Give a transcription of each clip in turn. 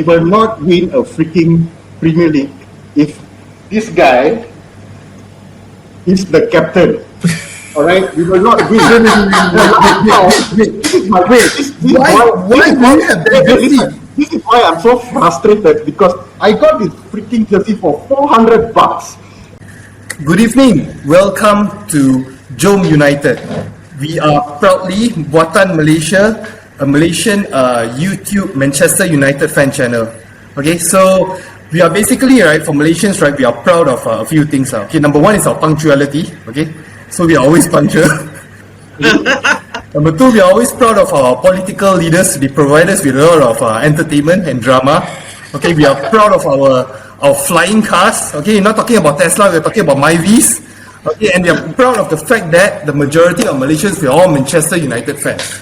We will not win a freaking Premier League if this guy is the captain. Alright, we will not win. This is why I'm so frustrated, because I got this freaking jersey for $400. Good evening. Welcome to Jom United. We are proudly Buatan Malaysia, a Malaysian YouTube Manchester United fan channel. Okay, so we are basically, right, for Malaysians, right, we are proud of a few things. Okay, number one is our punctuality. Okay, so we are always punctual. Number two, we are always proud of our political leaders. They provide us with a lot of entertainment and drama. Okay, we are proud of our flying cars. Okay, you're not talking about Tesla, we're talking about Myvis. Okay, and we are proud of the fact that the majority of Malaysians, we are all Manchester United fans.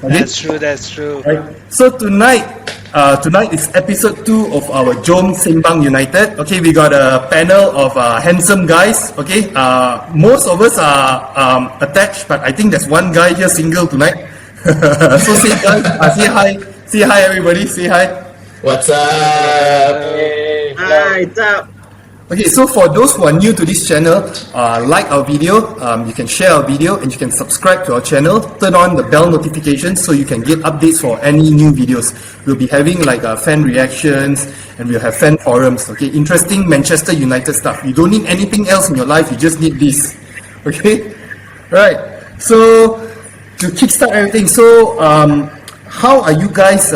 Okay? That's true. Right. So tonight is episode 2 of our Jom Sembang United. Okay, we got a panel of handsome guys. Okay, most of us are attached, but I think there's one guy here single tonight. So say hi, everybody, say hi. What's up? Hey. Hi, what's up? Okay, so for those who are new to this channel, like our video, you can share our video, and you can subscribe to our channel, turn on the bell notifications so you can get updates for any new videos. We'll be having like fan reactions, and we'll have fan forums, okay, interesting Manchester United stuff. You don't need anything else in your life, you just need this, okay? Right, so to kickstart everything, so how are you guys,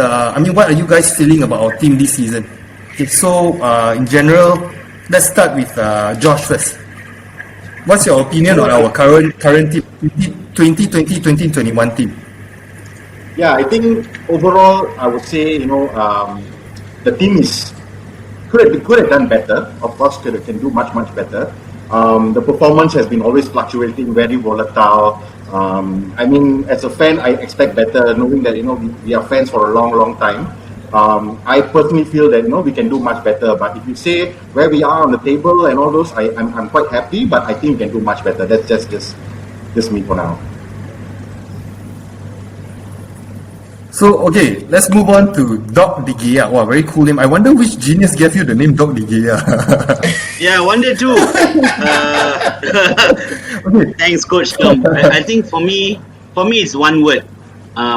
what are you guys feeling about our team this season? Okay, so in general, let's start with Josh first. What's your opinion on our current team, 2020-2021 team? Yeah, I think overall, I would say, the team could have done better. Of course, can do much better. The performance has been always fluctuating, very volatile. As a fan, I expect better, knowing that we are fans for a long time. I personally feel that we can do much better. But if you say where we are on the table and all those, I'm quite happy. But I think we can do much better. That's just me for now. So okay, let's move on to Doc De Gea. Wow, very cool name. I wonder which genius gave you the name Doc De Gea. Yeah, I wonder too. Okay. Thanks, Coach Tom. I think for me it's one word: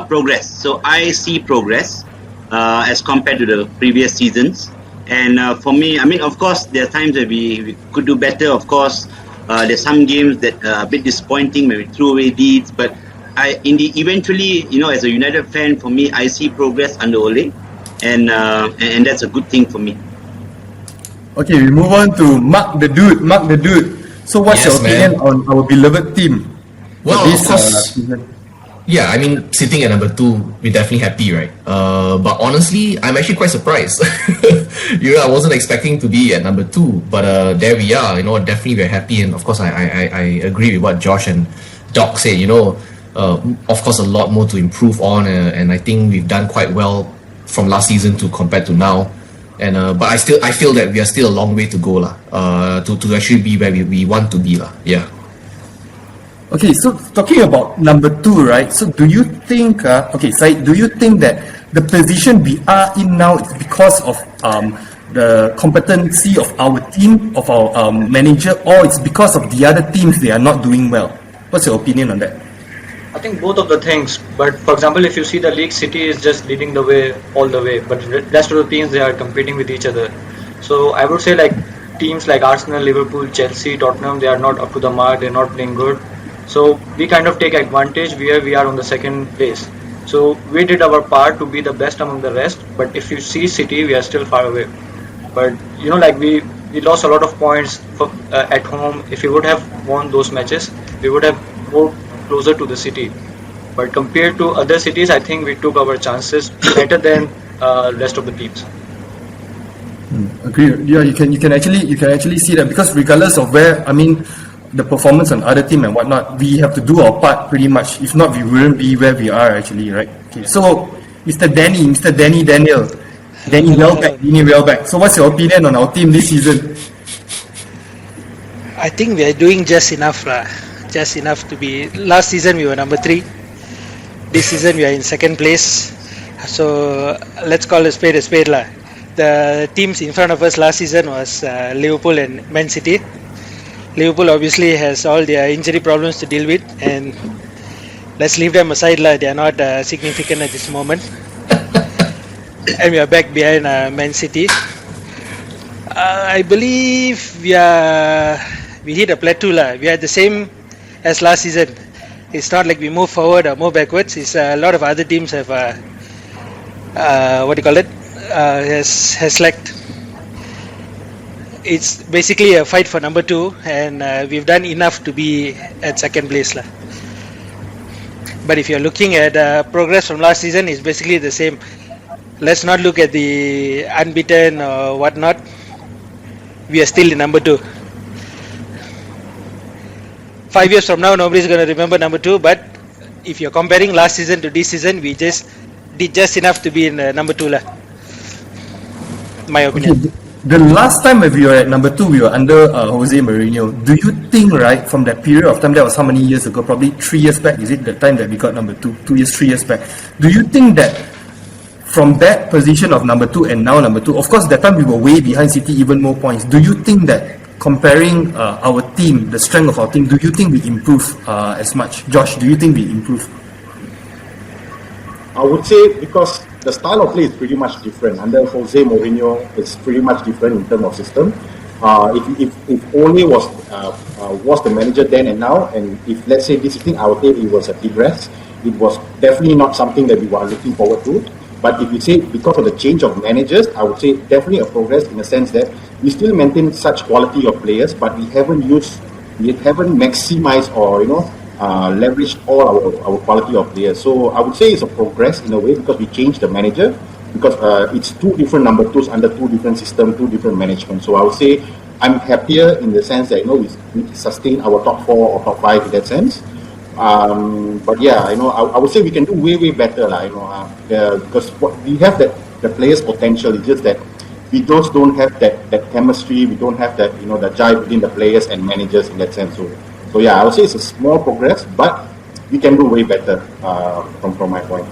progress. So I see progress as compared to the previous seasons. And for me, of course, there are times that we could do better. Of course, there's some games that are a bit disappointing when we threw away leads, but eventually, as a United fan, for me, I see progress under Ole, and that's a good thing for me. Okay, we move on to Mark the Dude. So what's your opinion on our beloved team? Well, this, of course, season? yeah, sitting at number 2, we're definitely happy, right? But honestly, I'm actually quite surprised. I wasn't expecting to be at number 2, but there we are. Definitely we're happy, and of course, I agree with what Josh and Doc said. Of course, a lot more to improve on, and I think we've done quite well from last season to compared to now. And but I feel that we are still a long way to go, to actually be where we want to be, Yeah. Okay, so talking about number 2, right? So do you think, Syed, do you think that the position we are in now is because of the competency of our team, of our manager, or it's because of the other teams they are not doing well? What's your opinion on that? I think both of the things, but for example, if you see the league, City is just leading the way all the way, but the rest of the teams, they are competing with each other. So I would say teams like Arsenal, Liverpool, Chelsea, Tottenham, they are not up to the mark, they're not playing good. So we kind of take advantage where we are on the second place. So we did our part to be the best among the rest, but if you see City, we are still far away. But we lost a lot of points at home. If we would have won those matches, we would have moved closer to the city. But compared to other cities, I think we took our chances better than rest of the teams. Agree. Yeah, you can actually see that, because regardless of where, the performance on other team and whatnot, we have to do our part pretty much. If not, we wouldn't be where we are actually, right? Okay. So, Mr. Daniel, Danny Welbeck. So, what's your opinion on our team this season? I think we are doing just enough, just enough to be. Last season we were number 3. This season we are in second place. So let's call a spade, the teams in front of us last season was Liverpool and Man City. Liverpool obviously has all their injury problems to deal with, and let's leave them aside. They are not significant at this moment. And we are back behind Man City. I believe we hit a plateau. We are the same as last season. It's not like we move forward or move backwards. It's a lot of other teams have has lacked. It's basically a fight for number 2, and we've done enough to be at second place. But if you're looking at progress from last season, it's basically the same. Let's not look at the unbeaten or whatnot. We are still in number 2. 5 years from now, nobody's going to remember number 2. But if you're comparing last season to this season, we just did just enough to be in number 2. My opinion. Okay. The last time we were at number 2, we were under Jose Mourinho. Do you think, right, from that period of time, that was how many years ago? Probably 3 years back. Is it the time that we got number 2? 2 years, 3 years back. Do you think that from that position of number 2 and now number 2, of course, that time we were way behind City, even more points. Do you think that comparing our team, the strength of our team, do you think we improve as much? Josh, do you think we improve? I would say because the style of play is pretty much different. Under Jose Mourinho, it's pretty much different in terms of system. If Ole was the manager then and now, and if let's say this thing, I would say it was a regress. It was definitely not something that we were looking forward to. But if you say because of the change of managers, I would say definitely a progress in the sense that we still maintain such quality of players, but we haven't maximized or leveraged all our quality of players. So I would say it's a progress in a way because we changed the manager, because it's 2 different number 2s under 2 different systems, 2 different management. So I would say I'm happier in the sense that we sustain our top 4 or top 5 in that sense. But yeah, I would say we can do way better, because we have the players' potential. It's just that we just don't have that chemistry. We don't have that the jive between the players and managers in that sense. So yeah, I would say it's a small progress, but we can do way better from my point.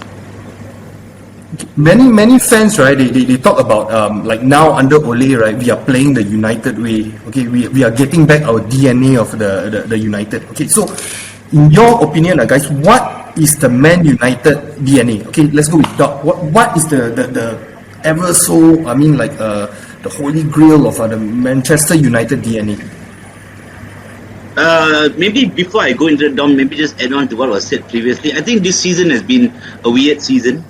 Many fans, right? They talk about like now under Ole, right? We are playing the United way. Okay, we are getting back our DNA of the United. Okay, so in your opinion, guys, what is the Man United DNA? Okay, let's go with Doc. What is the ever so the holy grail of the Manchester United DNA? Maybe before I go into the Dom, maybe just add on to what was said previously. I think this season has been a weird season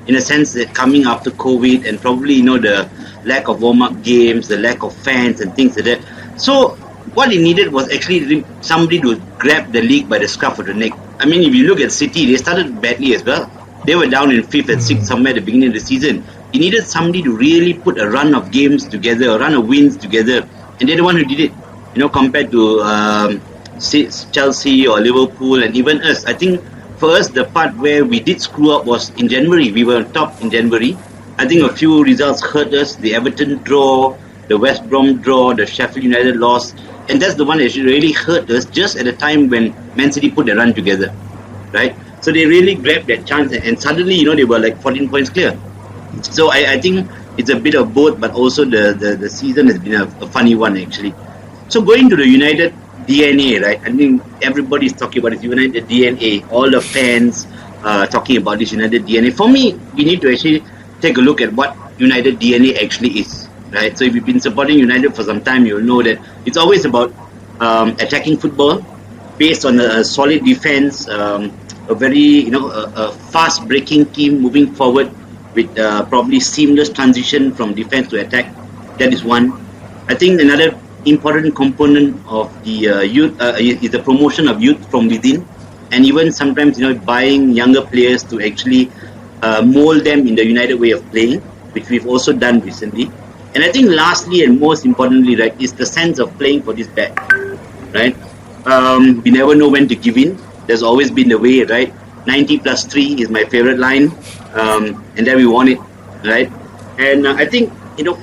in a sense that coming after COVID and probably the lack of warm-up games, the lack of fans and things like that. So what it needed was actually somebody to grab the league by the scruff of the neck. I mean, if you look at City, they started badly as well. They were down in 5th and 6th somewhere at the beginning of the season. It needed somebody to really put a run of games together, a run of wins together, and they're the one who did it. Compared to Chelsea or Liverpool and even us. I think for us, the part where we did screw up was in January. We were top in January. I think a few results hurt us. The Everton draw, the West Brom draw, the Sheffield United loss. And that's the one that really hurt us just at the time when Man City put their run together. Right? So they really grabbed that chance and suddenly, they were like 14 points clear. So I think it's a bit of both, but also the season has been a funny one actually. So going to the United DNA, right? I think everybody's talking about this United DNA. All the fans talking about this United DNA. For me, we need to actually take a look at what United DNA actually is, right? So if you've been supporting United for some time, you'll know that it's always about attacking football based on a solid defense, a very a fast-breaking team moving forward with probably seamless transition from defense to attack. That is one. I think another important component of the youth is the promotion of youth from within, and even sometimes buying younger players to actually mold them in the United way of playing, which we've also done recently. And I think lastly and most importantly, right, is the sense of playing for this bet, right? We never know when to give in. There's always been the way, right? 90 plus 3 is my favorite line, and then we won it, right? And I think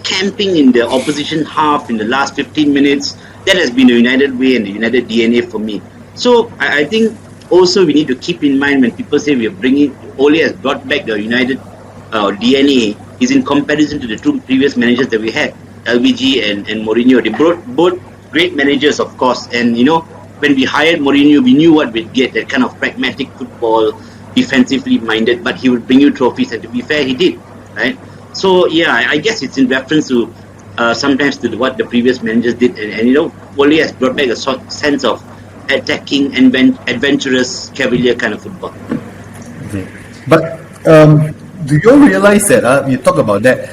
camping in the opposition half in the last 15 minutes, that has been the United way and the United DNA for me. So I think also we need to keep in mind when people say we are bringing, Ole has brought back the United DNA, is in comparison to the two previous managers that we had, LVG and Mourinho. They both great managers, of course. And when we hired Mourinho, we knew what we'd get, that kind of pragmatic football, defensively minded, but he would bring you trophies, and to be fair, he did, right? So yeah, I guess it's in reference to sometimes to what the previous managers did, and Ole has brought back a sense of attacking and adventurous cavalier kind of football. Okay. But do you all realize that you talk about that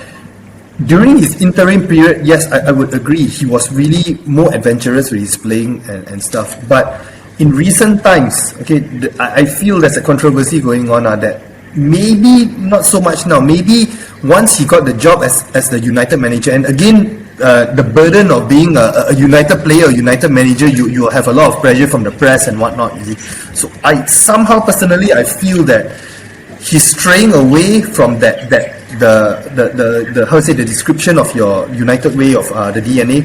during his interim period? Yes, I would agree, he was really more adventurous with his playing and stuff, but in recent times, okay, I feel there's a controversy going on that maybe not so much now. Maybe once he got the job as the United manager, and again, the burden of being a United player, a United manager, you have a lot of pressure from the press and whatnot. You see, so I somehow personally I feel that he's straying away from the how to say, the description of your United way of the DNA.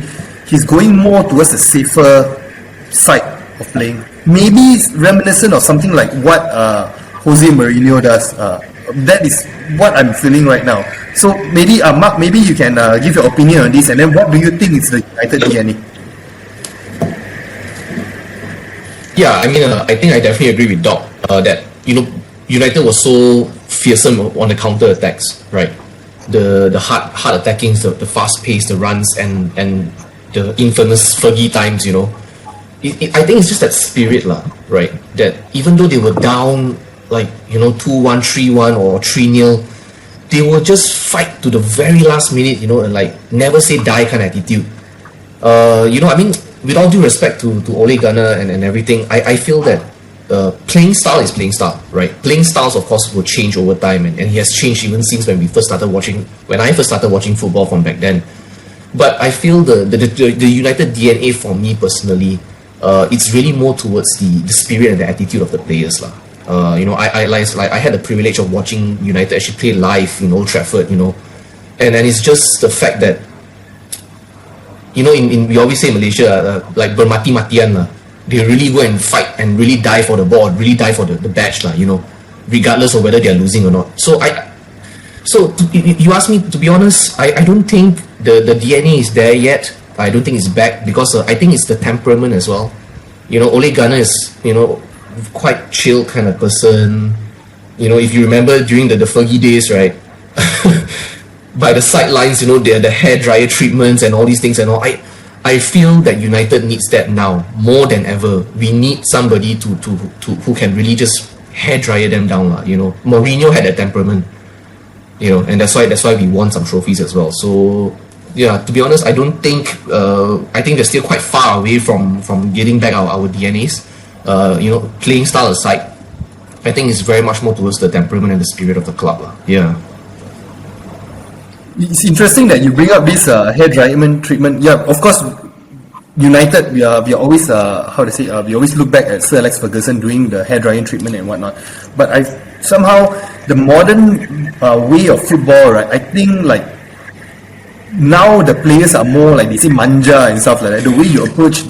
He's going more towards the safer side of playing. Maybe it's reminiscent of something like what Jose Mourinho does. That is what I'm feeling right now. So maybe Mark, maybe you can give your opinion on this, and then what do you think is the United DNA? Yeah, I mean, I think I definitely agree with Doc that United was so fearsome on the counter attacks, right? The hard attacking, the fast pace, the runs, and the infamous Fergie times. I think it's just that spirit, right? That even though they were down, 2-1, 3-1, or 3-0, they will just fight to the very last minute, and never say die kind of attitude. I mean, with all due respect to Ole Gunnar and everything, I feel that playing style is playing style, right? Playing styles, of course, will change over time, and he has changed even since when I first started watching football from back then. But I feel the United DNA for me personally, it's really more towards the spirit and the attitude of the players, I had the privilege of watching United actually play live in Old Trafford, and it's just the fact that we always say in Malaysia, bermati-matian, they really go and fight and really die for the ball, really die for the badge, regardless of whether they are losing or not. So you ask me, to be honest, I don't think the DNA is there yet. I don't think it's back, because I think it's the temperament as well. Ole Gunnar is quite chill kind of person. If you remember during the Fergie days, right? By the sidelines, the hair dryer treatments and all these things and all. I feel that United needs that now more than ever. We need somebody to who can really just hair dryer them down, Mourinho had that temperament, and that's why we won some trophies as well. So yeah, to be honest, I don't think I think they're still quite far away from getting back our DNAs. Playing style aside, I think it's very much more towards the temperament and the spirit of the club. Yeah. It's interesting that you bring up this hair dryerment treatment. Yeah, of course, United, we are always we always look back at Sir Alex Ferguson doing the hair drying treatment and whatnot. But somehow the modern way of football, right? I think now the players are more they say manja and stuff like that. The way you approach,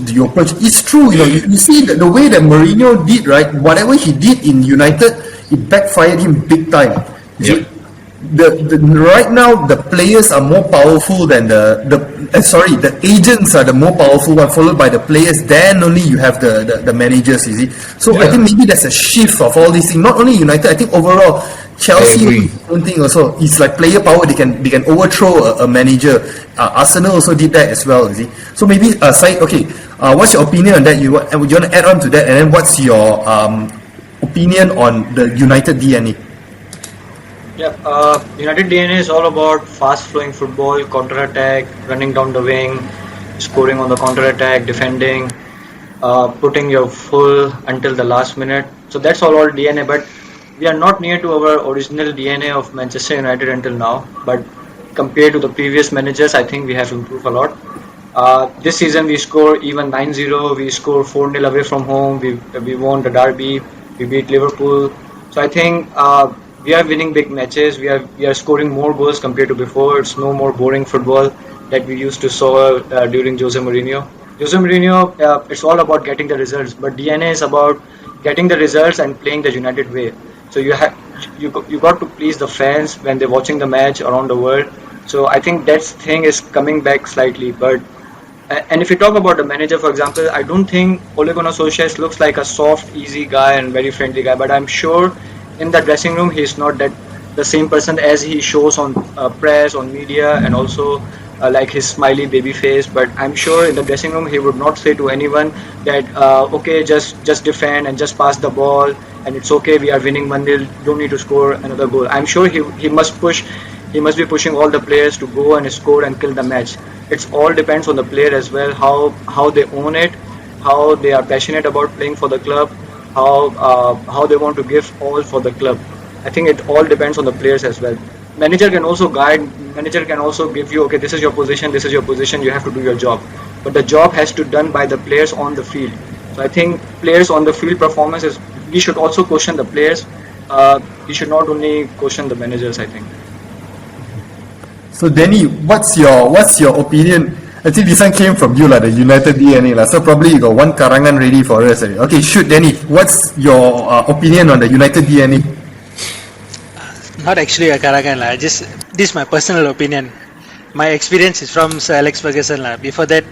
it's true. You see the way that Mourinho did, right? Whatever he did in United, it backfired him big time. Yep. Right now the players are more powerful than the agents are the more powerful one, followed by the players. Then only you have the managers. You see, so yeah. I think maybe there's a shift of all these things. Not only United, I think overall Chelsea, one thing also, it's like player power. They can overthrow a manager. Arsenal also did that as well. You see, so maybe Syed, okay, what's your opinion on that? You want to add on to that, and then what's your opinion on the United DNA? Yeah, United DNA is all about fast-flowing football, counter-attack, running down the wing, scoring on the counter-attack, defending, putting your full until the last minute. So that's all DNA, but we are not near to our original DNA of Manchester United until now. But compared to the previous managers, I think we have improved a lot. This season we score even 9-0, we score 4-0 away from home, we won the derby, we beat Liverpool. So I think we are winning big matches. We are scoring more goals compared to before. It's no more boring football that we used to saw during Jose Mourinho. Jose Mourinho, it's all about getting the results, but DNA is about getting the results and playing the United way. So you you got to please the fans when they're watching the match around the world. So I think that thing is coming back slightly. But and if you talk about the manager, for example, I don't think Ole Gunnar Solskjaer looks like a soft, easy guy and very friendly guy. But I'm sure in the dressing room he's not that the same person as he shows on press, on media, and also like his smiley baby face. But I'm sure in the dressing room he would not say to anyone that okay, just defend and just pass the ball and it's okay, we are winning 1-0, don't need to score another goal. I'm sure he must push. He must be pushing all the players to go and score and kill the match. It's all depends on the player as well, how they own it, how they are passionate about playing for the club, how they want to give all for the club. I think it all depends on the players as well. Manager can also guide. Manager can also give you, okay, this is your position, this is your position. You have to do your job, but the job has to be done by the players on the field. So I think players on the field performances, we should also question the players. We should not only question the managers, I think. So Danny, what's your opinion? I think this one came from you, the United DNA. So probably you got one karangan ready for us. Okay, shoot, Danny, what's your opinion on the United DNA? Not actually a karangan lah. Just this is my personal opinion. My experience is from Sir Alex Ferguson lah. Before that,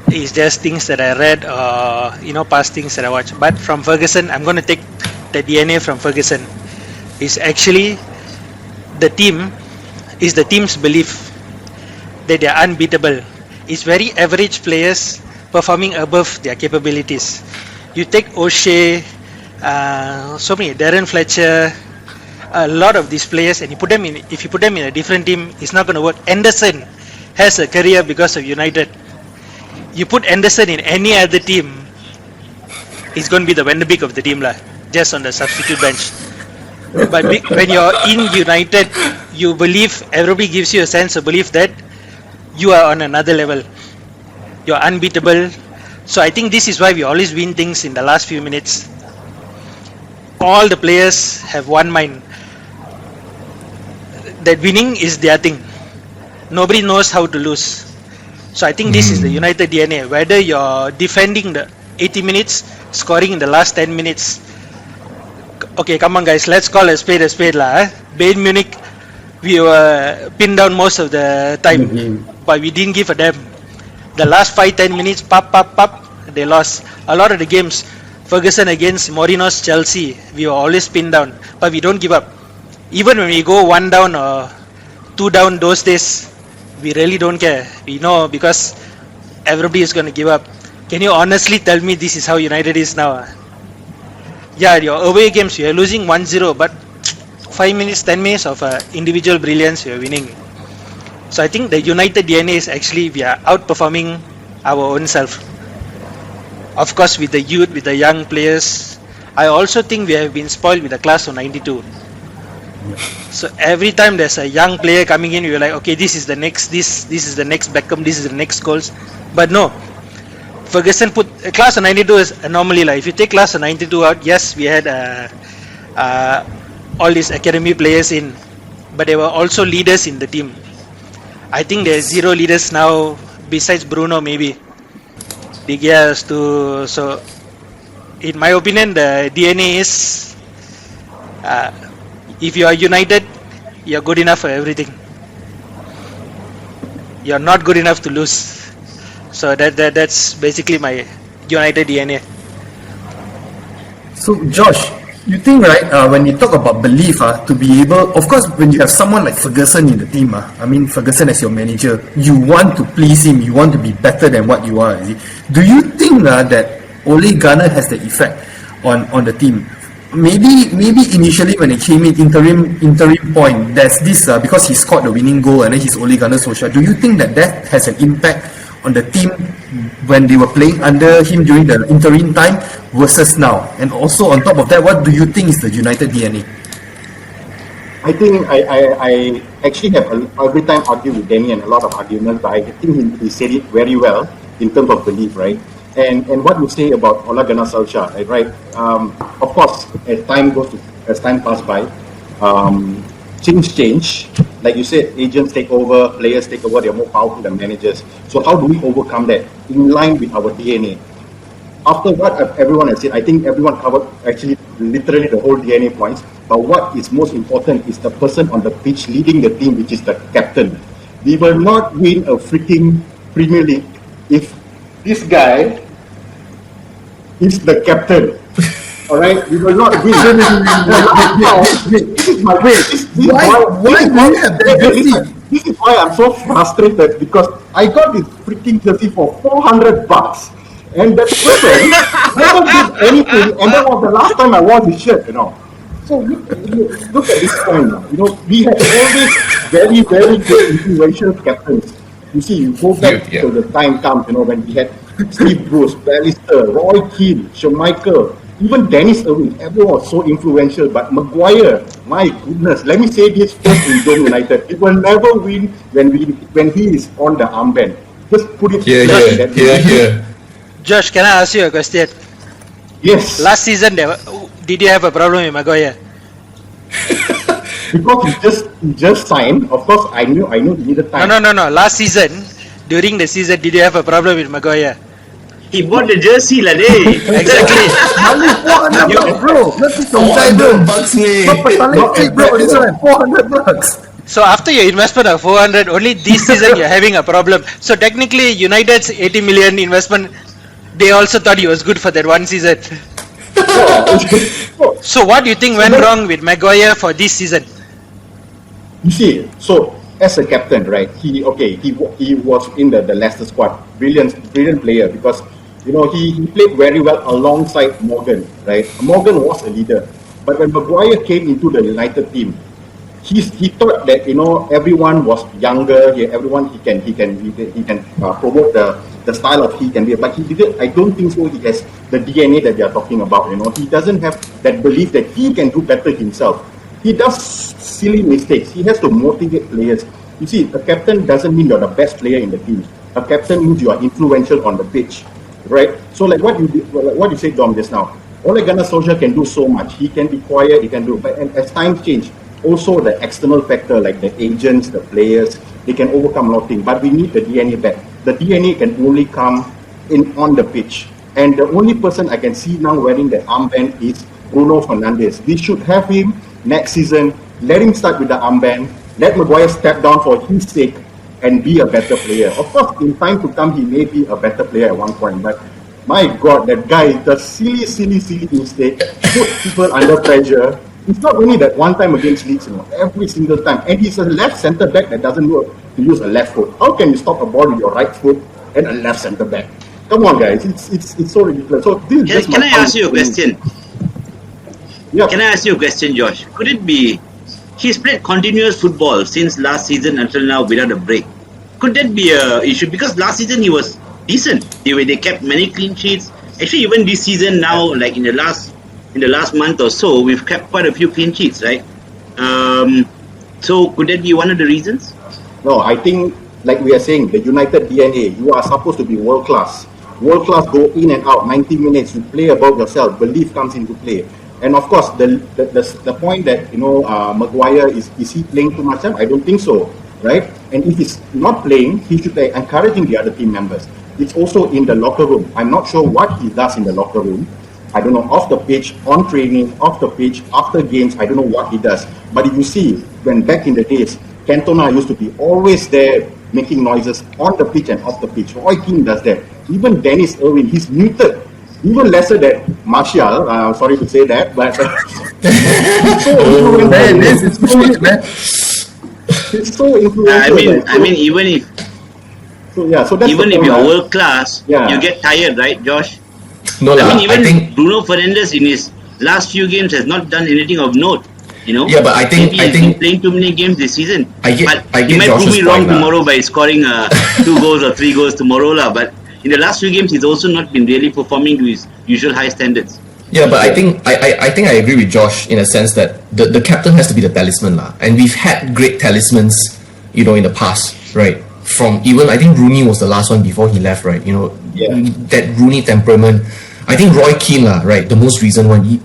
it's just things that I read or past things that I watched. But from Ferguson, I'm going to take the DNA from Ferguson. It's actually the team's belief that they are unbeatable. It's very average players performing above their capabilities. You take O'Shea, Darren Fletcher, a lot of these players, and if you put them in a different team, it's not going to work. Anderson has a career because of United. You put Anderson in any other team, he's going to be the Van de Beek of the team lah, just on the substitute bench. But when you're in United, you believe, everybody gives you a sense of belief that you are on another level. You're unbeatable. So I think this is why we always win things in the last few minutes. All the players have one mind. That winning is their thing. Nobody knows how to lose. So I think this is the United DNA. Whether you're defending the 80 minutes, scoring in the last 10 minutes. Okay, come on guys, let's call a spade lah. Bayern Munich, we were pinned down most of the time, but we didn't give a damn. The last 5-10 minutes, pop, they lost. A lot of the games, Ferguson against Mourinho's Chelsea, we were always pinned down, but we don't give up. Even when we go 1 down or 2 down those days, we really don't care. We know because everybody is going to give up. Can you honestly tell me this is how United is now? Yeah, your away games, you are losing 1-0, but 5 minutes, 10 minutes of individual brilliance, you are winning. So I think the United DNA is actually we are outperforming our own self. Of course, with the youth, with the young players, I also think we have been spoiled with the class of 92. So every time there's a young player coming in, we're like, okay, this is the next Beckham, this is the next goals. But no, Ferguson put class of 92 is anomaly. If you take class of 92 out, yes, we had all these academy players in, but there were also leaders in the team. I think there's 0 leaders now besides Bruno, maybe. De Gea too. So, in my opinion, the DNA is if you are united, you're good enough for everything. You're not good enough to lose. So that's basically my United DNA. So Josh, you think when you talk about belief, to be able, of course, when you have someone like Ferguson in the team, Ferguson as your manager, you want to please him, you want to be better than what you are. Do you think that Ole Gunnar has the effect on the team? Maybe initially when it came in interim point, there's this because he scored the winning goal and then he's Ole Gunnar Solskjaer. Do you think that has an impact on the team when they were playing under him during the interim time versus now? And also on top of that, what do you think is the United DNA? I think I actually have every time argue with Danny and a lot of arguments, but I think he said it very well in terms of belief, right? And what you say about Ole Gunnar Solskjaer, right? Of course, as time passed by, things change. Like you said, agents take over, players take over, they're more powerful than managers. So how do we overcome that in line with our DNA? After what everyone has said, I think everyone covered actually literally the whole DNA points. But what is most important is the person on the pitch leading the team, which is the captain. We will not win a freaking Premier League if this guy is the captain. All right, we will not win. This is my way. This is why I'm so frustrated, because I got this freaking jersey for $400, and that person never did anything, and that was the last time I wore this shirt, So look at this point now. We had always very, very good influential captains. You see, you go back to the time comes, when we had Steve Bruce, Ballister, Roy Keane, Schmeichel, even Dennis Irwin. Everyone was so influential. But Maguire, my goodness, let me say this first in Jom United. It will never win when he is on the armband. Just put it here. Josh, can I ask you a question? Yes. Last season, did you have a problem with Maguire? Because he just signed. Of course, I knew he needed time. No. Last season, during the season, did you have a problem with Maguire? He bought the jersey lah, day. Exactly. Bro, $400. So after your investment of 400, only this season you're having a problem. So technically, United's 80 million investment, they also thought he was good for that one season. So what do you think went wrong with Maguire for this season? You see, so as a captain, right? He was in the Leicester squad, brilliant player, because he played very well alongside Morgan, right? Morgan was a leader, but when Maguire came into the United team, he thought that everyone was younger. He can promote the style of he can be, but he didn't. I don't think so. He has the DNA that we are talking about. He doesn't have that belief that he can do better himself. He does silly mistakes. He has to motivate players. You see, a captain doesn't mean you're the best player in the team. A captain means you are influential on the pitch, right? So like what you said, Dom, just now. Ole Gunnar Solskjaer can do so much. He can be quiet. He can do, but as times change, also the external factor like the agents, the players, they can overcome a lot of things. But we need the DNA back. The DNA can only come on the pitch. And the only person I can see now wearing the armband is Bruno Fernandes. We should have him next season. Let him start with the armband. Let Maguire step down for his sake and be a better player. Of course, in time to come, he may be a better player at one point. But my God, that guy does silly mistake, put people under pressure. It's not only that one time against Leeds, every single time. And he's a left centre back that doesn't know to use a left foot. How can you stop a ball with your right foot and a left centre back? Come on, guys, it's so ridiculous. So this Can I ask you a question? Yeah. Can I ask you a question, Josh? Could it be he's played continuous football since last season until now without a break? Could that be a issue? Because last season he was decent. They kept many clean sheets. Actually, even this season now, like in the last month or so, we've kept quite a few clean sheets, right? So could that be one of the reasons? No, I think, like we are saying, the United DNA, you are supposed to be world class. World class, go in and out, 90 minutes, you play about yourself, belief comes into play. And of course, the point that, Maguire, is he playing too much time? I don't think so, right? And if he's not playing, he should be encouraging the other team members. It's also in the locker room. I'm not sure what he does in the locker room. I don't know, off the pitch, on training, off the pitch, after games, I don't know what he does. But if you see, when back in the days, Cantona used to be always there making noises on the pitch and off the pitch. Roy Keane does that. Even Dennis Irwin, he's muted. Even lesser than Martial, sorry to say that, but it's so influential. It's so influential. I mean, even if so that's even if you're world class, you get tired, right, Josh? No, I think Bruno Fernandes in his last few games has not done anything of note. Yeah, but I think he's been playing too many games this season. I he get might prove Josh's me wrong point, tomorrow by scoring 2 goals or 3 goals tomorrow, but in the last few games he's also not been really performing to his usual high standards. Yeah, but I think I agree with Josh in a sense that the captain has to be the talisman, and we've had great talismans, in the past, right? From even I think Rooney was the last one before he left, right? That Rooney temperament. I think Roy Keane, right, the most recent one.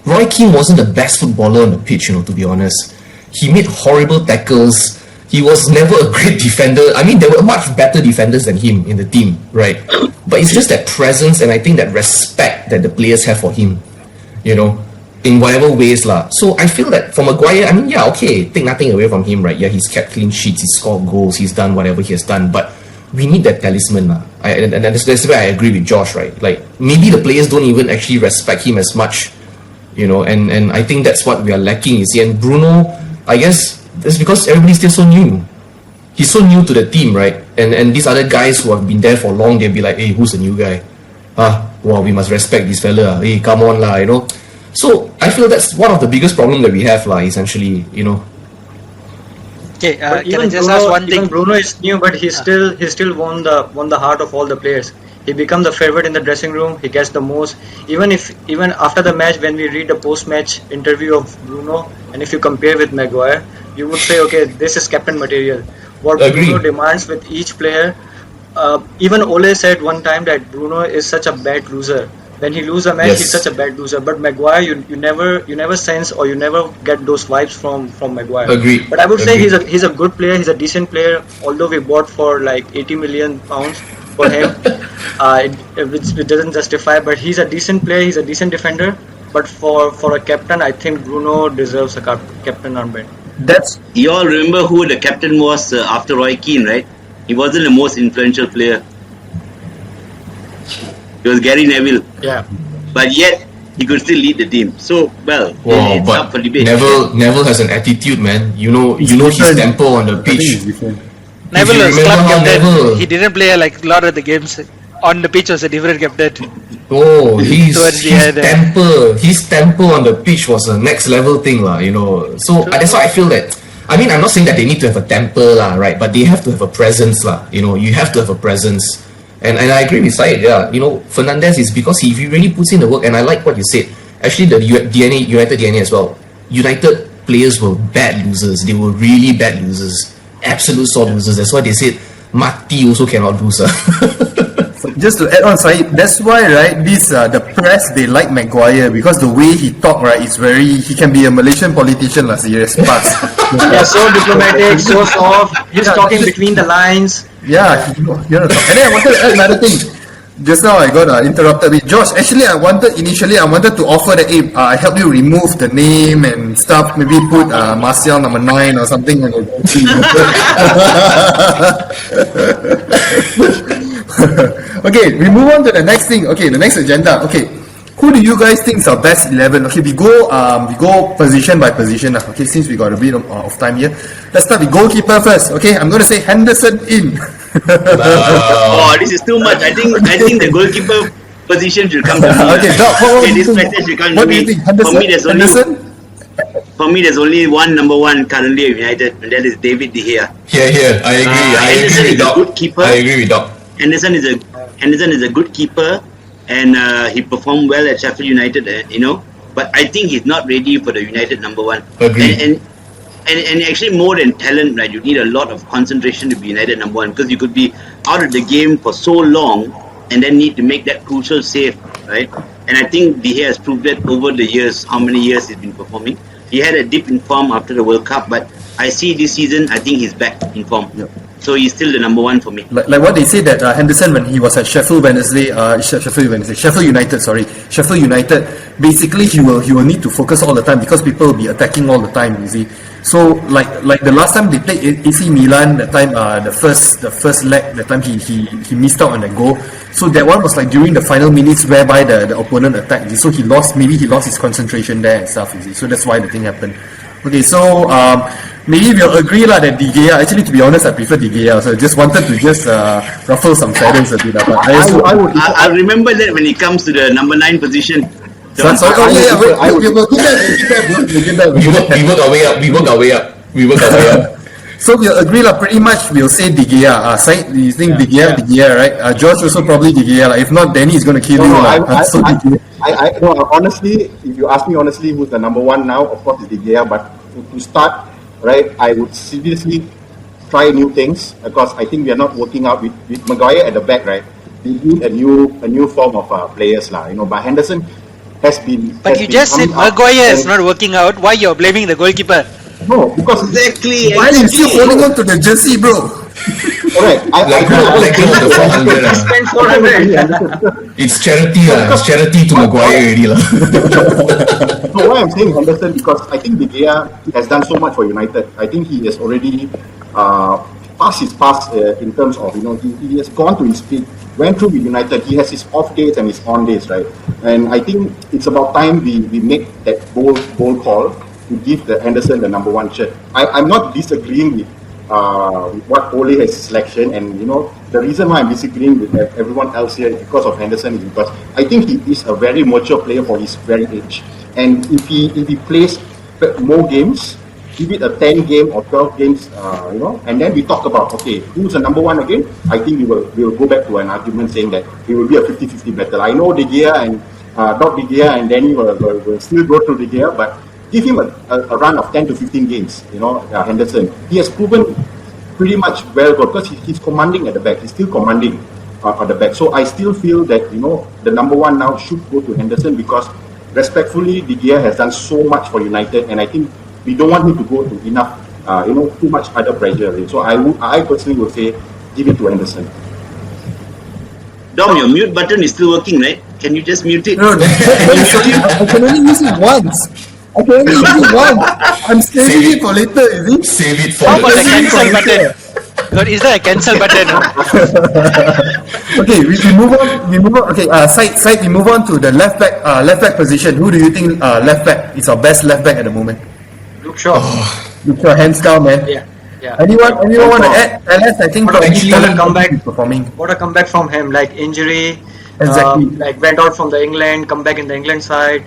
Roy Keane wasn't the best footballer on the pitch, to be honest. He made horrible tackles. He was never a great defender. I mean, there were much better defenders than him in the team, right? But it's just that presence and I think that respect that the players have for him, in whatever ways lah. So I feel that for Maguire, I mean, yeah, okay, take nothing away from him, right? Yeah, he's kept clean sheets, he's scored goals, he's done whatever he has done, but we need that talisman lah. And that's where I agree with Josh, right? Like, maybe the players don't even actually respect him as much, you know, and I think that's what we are lacking, you see. And Bruno, I guess that's because everybody's still so new. He's so new to the team, right? And these other guys who have been there for long, they'll be like, hey, who's the new guy? Wow, we must respect this fella. Hey, come on lah, you know. So I feel that's one of the biggest problem that we have lah, essentially, you know. Okay, But can I even just Bruno, ask one even thing? Bruno is new, but he still won the heart of all the players. He becomes the favorite in the dressing room. He gets the most. Even after the match, when we read the post-match interview of Bruno, and if you compare with Maguire, you would say, okay, this is captain material. What Agree. Bruno demands with each player. Even Ole said one time that Bruno is such a bad loser. When he loses a match, Yes. he's such a bad loser. But Maguire, you never sense or you never get those vibes from Maguire. Agree. But I would say Agree. he's a good player. He's a decent player. Although we bought for like 80 million pounds for him, which doesn't justify. But he's a decent player. He's a decent defender. But for a captain, I think Bruno deserves a captain armband. That's You all remember who the captain was after Roy Keane, right? He wasn't the most influential player. It was Gary Neville. Yeah. But yet, he could still lead the team. So, well, Wow, it's up for but debate. Neville has an attitude, man. You know his different. tempo on the I think pitch. it's different. Neville you was remember club how captain. Neville- He didn't play like a lot of the games. On the pitch was a different captain. Oh, Towards the end, his tempo on the pitch was a next level thing lah, you know. So that's why I feel that. I mean, I'm not saying that they need to have a temper lah, right? But they have to have a presence lah. You know, you have to have a presence. And I agree with Syed, yeah. You know, Fernandez is because he really puts in the work, and I like what you said. Actually, the United DNA as well. United players were bad losers. They were really bad losers. Absolute sore losers. That's why they said Mati also cannot lose. Just to add on, Said, that's why, right, this the press, they like Maguire because the way he talk, right, is very, he can be a Malaysian politician, like years past. Yeah, so diplomatic, so soft. He's talking between the lines. Yeah, you know, and then I wanted to add another thing. Just now I got interrupted with Josh. Actually, initially I wanted to offer that, hey, I help you remove the name and stuff. Maybe put Martial number 9 or something. Okay, we move on to the next thing. Okay, the next agenda. Okay, who do you guys think is our best 11? Okay, we go position by position. Okay, since we got a bit of time here, let's start with goalkeeper first. Okay, I'm going to say Henderson in. Oh, this is too much. I think the goalkeeper position should come to me. Okay, Doc, This question should come to what do me. you think? Henderson? For me, there's only one number one currently at United, and that is David De Gea. Here, I agree. I Henderson agree with is a Doc. good keeper. I agree with Doc. Henderson is a good keeper, and he performed well at Sheffield United. You know, but I think he's not ready for the United number one. Agreed. And actually, more than talent, right? You need a lot of concentration to be United number one, because you could be out of the game for so long and then need to make that crucial save, right? And I think De Gea has proved that over the years, how many years he's been performing. He had a dip in form after the World Cup, but I see this season, I think he's back in form. Yep. So he's still the number one for me. Like what they say that Henderson, when he was at Sheffield United, basically he will need to focus all the time because people will be attacking all the time, you see. So like the last time they played AC Milan, that time the first leg, that time he missed out on the goal. So that one was like during the final minutes whereby the opponent attacked. So he lost his concentration there and stuff, you see. So that's why the thing happened. Okay, so maybe we'll agree that De Gea, actually to be honest I prefer De Gea, so I just wanted to ruffle some feathers a bit. But I remember that when it comes to the number 9 position. We work our way up. So we'll agree pretty much we'll say De Gea. Said, you think De Gea, right? George also probably De Gea. If not, Danny is going to kill you. Honestly, if you ask me honestly, who's the number one now, of course it's De Gea. But to start, right, I would seriously try new things because I think we are not working out with Maguire at the back, right? We need a new form of players, lah. You know, but Henderson has been. But you just said Maguire is not working out. Why you're blaming the goalkeeper? No, because Exactly. Why are you still holding on to the jersey, bro? Correct. Let go of the 400. Spend 400. It's charity. It's charity to Maguire already. So why I'm saying Henderson, because I think De Gea has done so much for United. I think he has already passed his pass in terms of, he has gone to his peak, went through with United. He has his off days and his on days, right? And I think it's about time we make that bold call to give the Henderson the number 1 shirt. I'm not disagreeing with what Ole has selection, and the reason why I'm disagreeing with everyone else here is because of Henderson, is because I think he is a very mature player for his very age. And if he plays more games, give it a 10 game or 12 games, and then we talk about, okay, who's the number 1 again? I think we will go back to an argument saying that it will be a 50-50 battle. I know De Gea and Doc De Gea and Danny will still go through De Gea, but give him a run of 10 to 15 games, Henderson. He has proven pretty much well because he's commanding at the back. He's still commanding at the back. So I still feel that, the number 1 now should go to Henderson, because respectfully, De Gea has done so much for United, and I think we don't want him to go to enough, too much other pressure. So I personally would say, give it to Henderson. Dom, your mute button is still working, right? Can you just mute it? No, I can only use it once. I'm saving it for later, is it? Save it for How about the the cancel button? God, is there a cancel button? Okay, we move on. Okay, side. We move on to the left back position. Who do you think left back is our best left back at the moment? Luke Shaw. Look your hands down, man. Yeah. Anyone want to add? Alex, I think What a comeback! performing. What a comeback from him! Like injury, Exactly. like went out from the England, come back in the England side.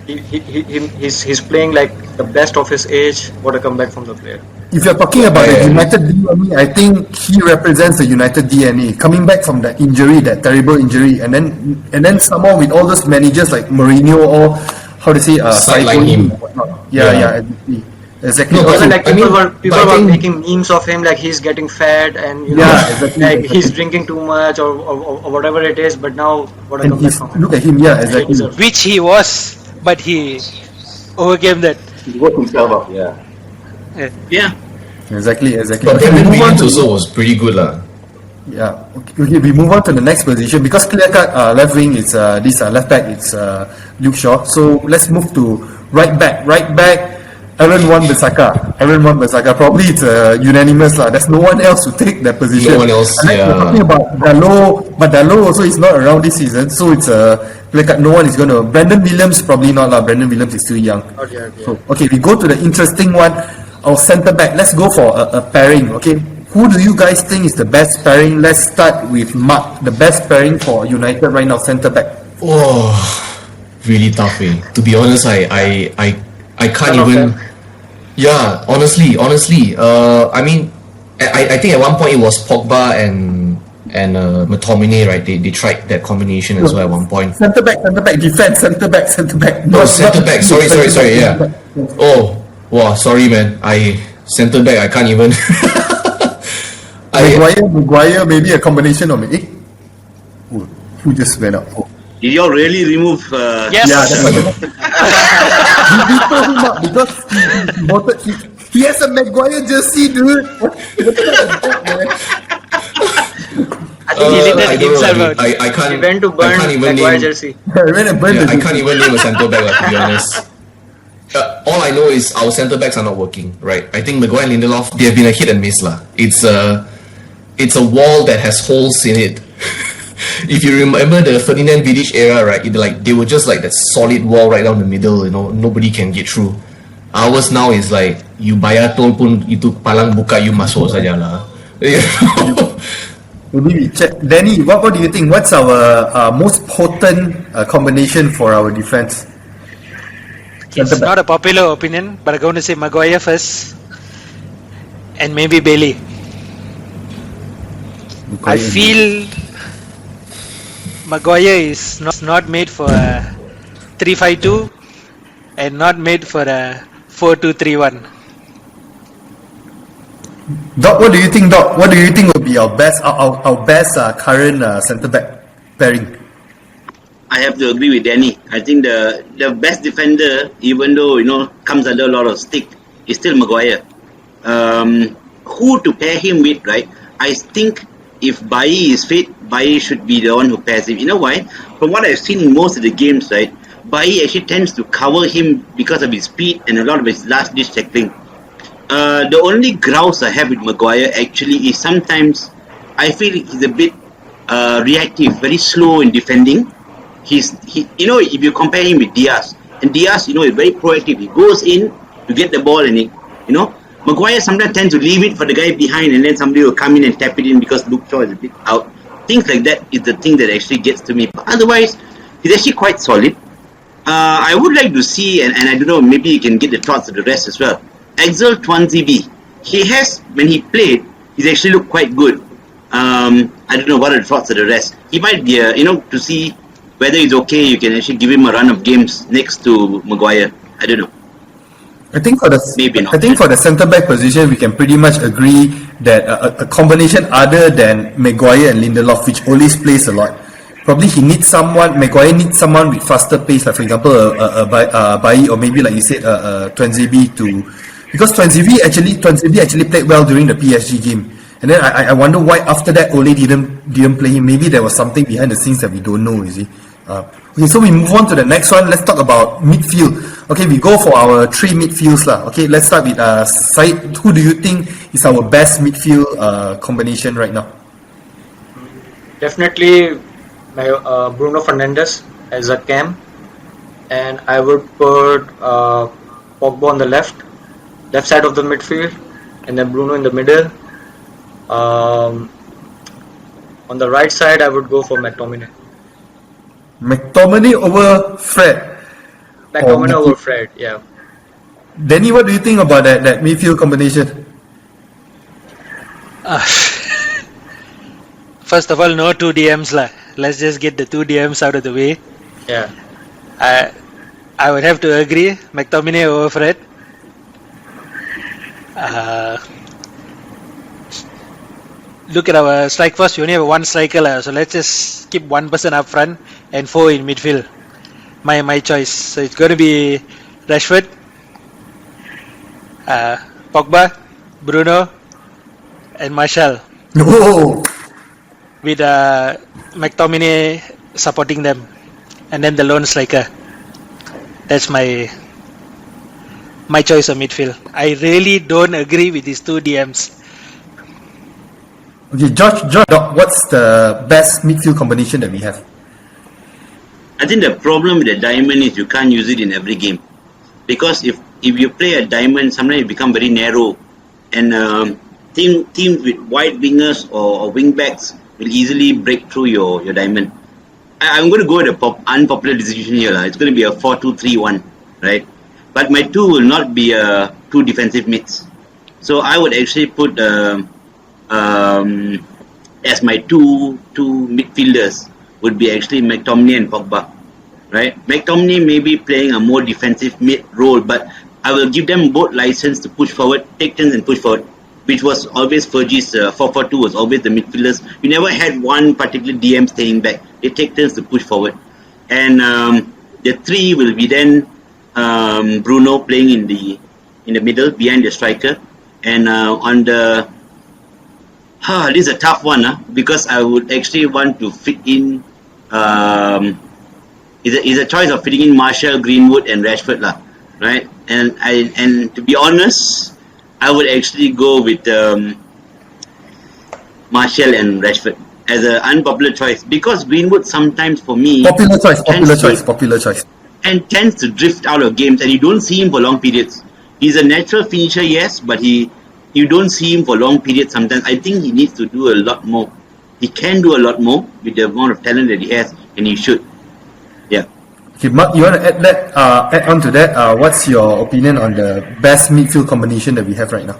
He's playing like the best of his age. What a comeback from the player! If you're talking about the United DNA, I think he represents the United DNA. Coming back from that injury, that terrible injury, and then somehow with all those managers like Mourinho or how to say Sideline him. Yeah, exactly. No, Even Okay. like people I were think- making memes of him, like he's getting fat and Exactly. like he's drinking too much or whatever it is. But now what a And comeback from him! look at him, yeah, exactly. deserves Which he was, but he overcame that. He worked himself up, yeah. Yeah. Exactly. But Okay, we Kevin move on Williams to also was pretty good lah. yeah. Okay, we move on to the next position because clear cut left wing it's left back it's Luke Shaw. So let's move to right back. Right back, Aaron Wan-Bissaka. Probably it's unanimous lah. There's no one else to take that position. No one else, And then we're talking about Dalot, but Dalot also is not around this season, so it's clear cut. No one is gonna. Brandon Williams probably not lah. Brandon Williams is still young. So okay, we go to the interesting one. Our centre back. Let's go for a pairing. Okay, who do you guys think is the best pairing? Let's start with Mark. The best pairing for United right now, centre back. Oh, really tough. To be honest, I can't even. Yeah, honestly. I mean, I think at one point it was Pogba and McTominay, right? They tried that combination as well at one point. Centre back, defense, centre back. No, centre back. Sorry. Yeah. Oh, wow. Sorry, man. Centre back. I can't even. Maguire, maybe a combination of maybe. Who just went up? Oh. Did you all really remove? Yes. Yeah, that's what we told him up because he wanted. He has a Maguire jersey, dude. I think he did did that I don't himself know. out. I can't. He went to I burn can't even Maguire name. jersey. I can't even name a centre back, to be honest. All I know is our centre backs are not working, right? I think Maguire and Lindelof, they have been a hit and miss lah. It's a wall that has holes in it. If you remember the Ferdinand Vidic era, right? They were just like that solid wall right down the middle. Nobody can get through. Ours now is like you bayar tol pun itu palang buka you masuk saja lah. Maybe we check. Danny, what do you think? What's our most potent combination for our defense? It's not a popular opinion, but I'm going to say Maguire first, and maybe Bailey. I feel Maguire is not made for a 3-5-2 and not made for a 4-2-3-1. Doc, what do you think, Doc? What do you think will be our best current centre back pairing? I have to agree with Danny. I think the best defender, even though comes under a lot of stick, is still Maguire. Who to pair him with, right? I think if Bayi is fit, Bayi should be the one who pairs him. You know why? From what I've seen in most of the games, right, Bayi actually tends to cover him because of his speed and a lot of his last ditch tackling. The only grouse I have with Maguire actually is sometimes I feel he's a bit reactive, very slow in defending. If you compare him with Diaz, and Diaz, is very proactive. He goes in to get the ball and Maguire sometimes tends to leave it for the guy behind, and then somebody will come in and tap it in because Luke Shaw is a bit out. Things like that is the thing that actually gets to me. But otherwise, he's actually quite solid. I would like to see, and I don't know, maybe you can get the thoughts of the rest as well. Axel Twanzibi, when he played, he's actually looked quite good. I don't know what are the thoughts of the rest. He might be, to see whether he's okay, you can actually give him a run of games next to Maguire. I don't know. I think for the centre back position, we can pretty much agree that a combination other than Maguire and Lindelof, which always plays a lot. Probably Maguire needs someone with faster pace, like for example, Bayi, or maybe like you said, Twanzibi because Twanzibi actually played well during the PSG game. And then I wonder why after that Ole didn't play him. Maybe there was something behind the scenes that we don't know, you see. Okay, so we move on to the next one. Let's talk about midfield. Okay, we go for our three midfields lah. Okay, let's start with Syed. Who do you think is our best midfield combination right now? Definitely Bruno Fernandes as a cam, and I would put Pogba on the left side of the midfield, and then Bruno in the middle. On the right side, I would go for McTominay. McTominay over Fred. McTominay over Fred, yeah. Danny, what do you think about that midfield combination? First of all, no 2 DMs lah. Let's just get the 2 DMs out of the way. Yeah. I would have to agree. McTominay over Fred. Look at our strike force. We only have one striker lah, so let's just keep one person up front and 4 in midfield. My choice. So it's going to be Rashford, Pogba, Bruno, and Martial. Oh. With McTominay supporting them, and then the lone striker. That's my choice of midfield. I really don't agree with these 2 DMs. Okay, George, what's the best midfield combination that we have? I think the problem with the diamond is you can't use it in every game, because if you play a diamond, sometimes it becomes very narrow, and teams with wide wingers or wing backs will easily break through your diamond. I'm going to go with an unpopular decision here. It's going to be a 4-2-3-1, right? But my 2 will not be 2 defensive mids. So I would actually put as my two midfielders would be actually McTominay and Pogba, right? McTominay may be playing a more defensive mid role, but I will give them both license to push forward, take turns and push forward, which was always Fergie's 4-4-2 was always the midfielders. You never had one particular DM staying back. They take turns to push forward. And the 3 will be then Bruno playing in the middle behind the striker, and on the this is a tough one because I would actually want to fit in is a choice of fitting in Martial, Greenwood and Rashford lah, right? And to be honest, I would actually go with Martial and Rashford as an unpopular choice, because Greenwood sometimes for me popular choice and tends to drift out of games, and you don't see him for long periods. He's a natural finisher, yes, but you don't see him for long periods sometimes. I think he needs to do a lot more. He can do a lot more with the amount of talent that he has, and he should. Yeah. Okay, Mark, you want to add on to that? What's your opinion on the best midfield combination that we have right now?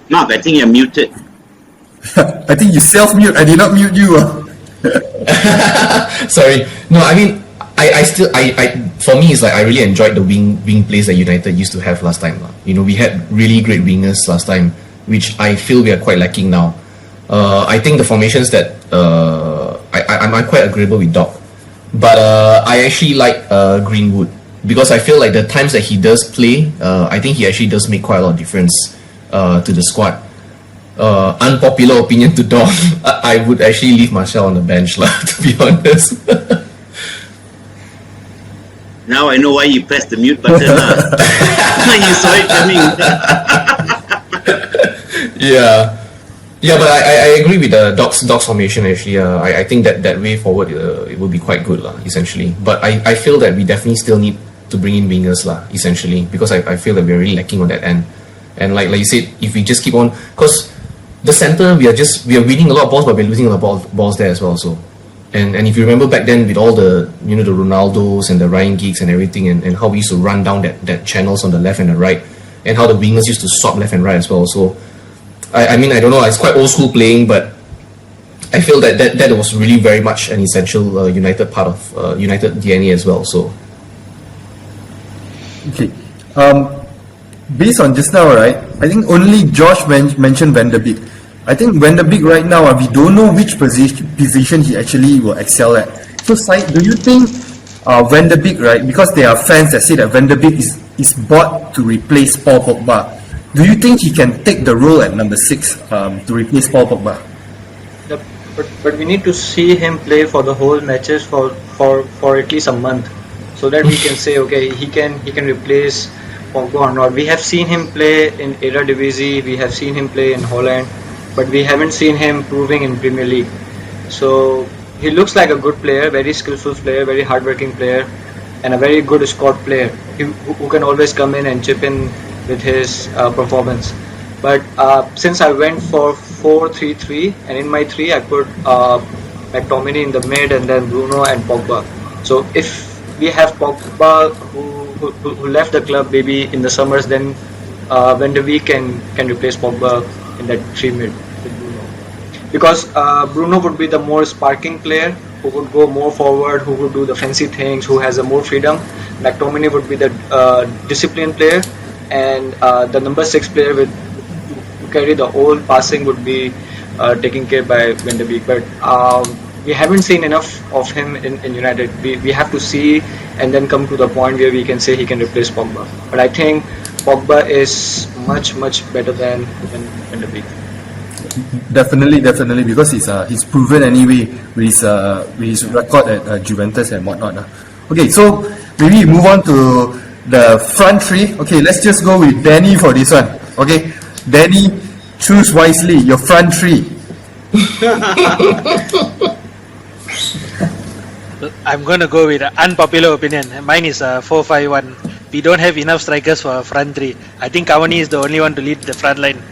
Mark, I think you're muted. I think you self-mute. I did not mute you. Sorry. No, I mean, I still for me it's like I really enjoyed the wing plays that United used to have last time. We had really great wingers last time, which I feel we are quite lacking now. I think the formations that I'm quite agreeable with Doc, but I actually like Greenwood because I feel like the times that he does play, I think he actually does make quite a lot of difference to the squad. Unpopular opinion to Dom, I would actually leave Martial on the bench lah, to be honest. Now I know why you pressed the mute button. You saw it coming. Yeah, but I agree with the Doc's formation actually. I think that way forward it will be quite good lah, essentially. But I feel that we definitely still need to bring in wingers lah, essentially, because I feel that we're really lacking on that end. And like you said, if we just keep on, because the center we are winning a lot of balls, but we're losing a lot of balls there as well. So, and if you remember back then with all the the Ronaldos and the Ryan Giggs and everything, and how we used to run down that channels on the left and the right, and how the wingers used to swap left and right as well. So, I mean I don't know, it's quite old school playing, but I feel that was really very much an essential United part of United DNA as well. So, okay. Based on just now, right, I think only Josh mentioned Van der Beek. I think Van der Beek right now, we don't know which position he actually will excel at. So, Syed, do you think Van der Beek, right, because there are fans that say that Van der Beek is bought to replace Paul Pogba, do you think he can take the role at number 6 to replace Paul Pogba? Yep. But we need to see him play for the whole matches for at least a month, so that we can say, okay, he can replace Pogba or not. We have seen him play in Eredivisie, we have seen him play in Holland, but we haven't seen him proving in Premier League. So he looks like a good player, very skillful player, very hardworking player, and a very good squad player who can always come in and chip in with his performance. But since I went for 4-3-3, and in my 3 I put McTominay in the mid and then Bruno and Pogba. So if we have Pogba who left the club maybe in the summers, then Van der Beek can replace Pogba in that 3 mid with Bruno. Because Bruno would be the more sparking player, who would go more forward, who would do the fancy things, who has a more freedom. McTominay would be the disciplined player, and the number 6 player with carry the whole passing would be taken care by Van der Beek. But we haven't seen enough of him in United. We have to see and then come to the point where we can say he can replace Pogba. But I think Pogba is much better than Van der Beek. Definitely, because he's proven anyway with his record at Juventus and whatnot. Okay, so maybe move on to the front 3. Okay, let's just go with Danny for this one. Okay, Danny, choose wisely your front 3. I'm going to go with an unpopular opinion. Mine is 4-5-1. We don't have enough strikers for front 3. I think Cavani is the only one to lead the front line.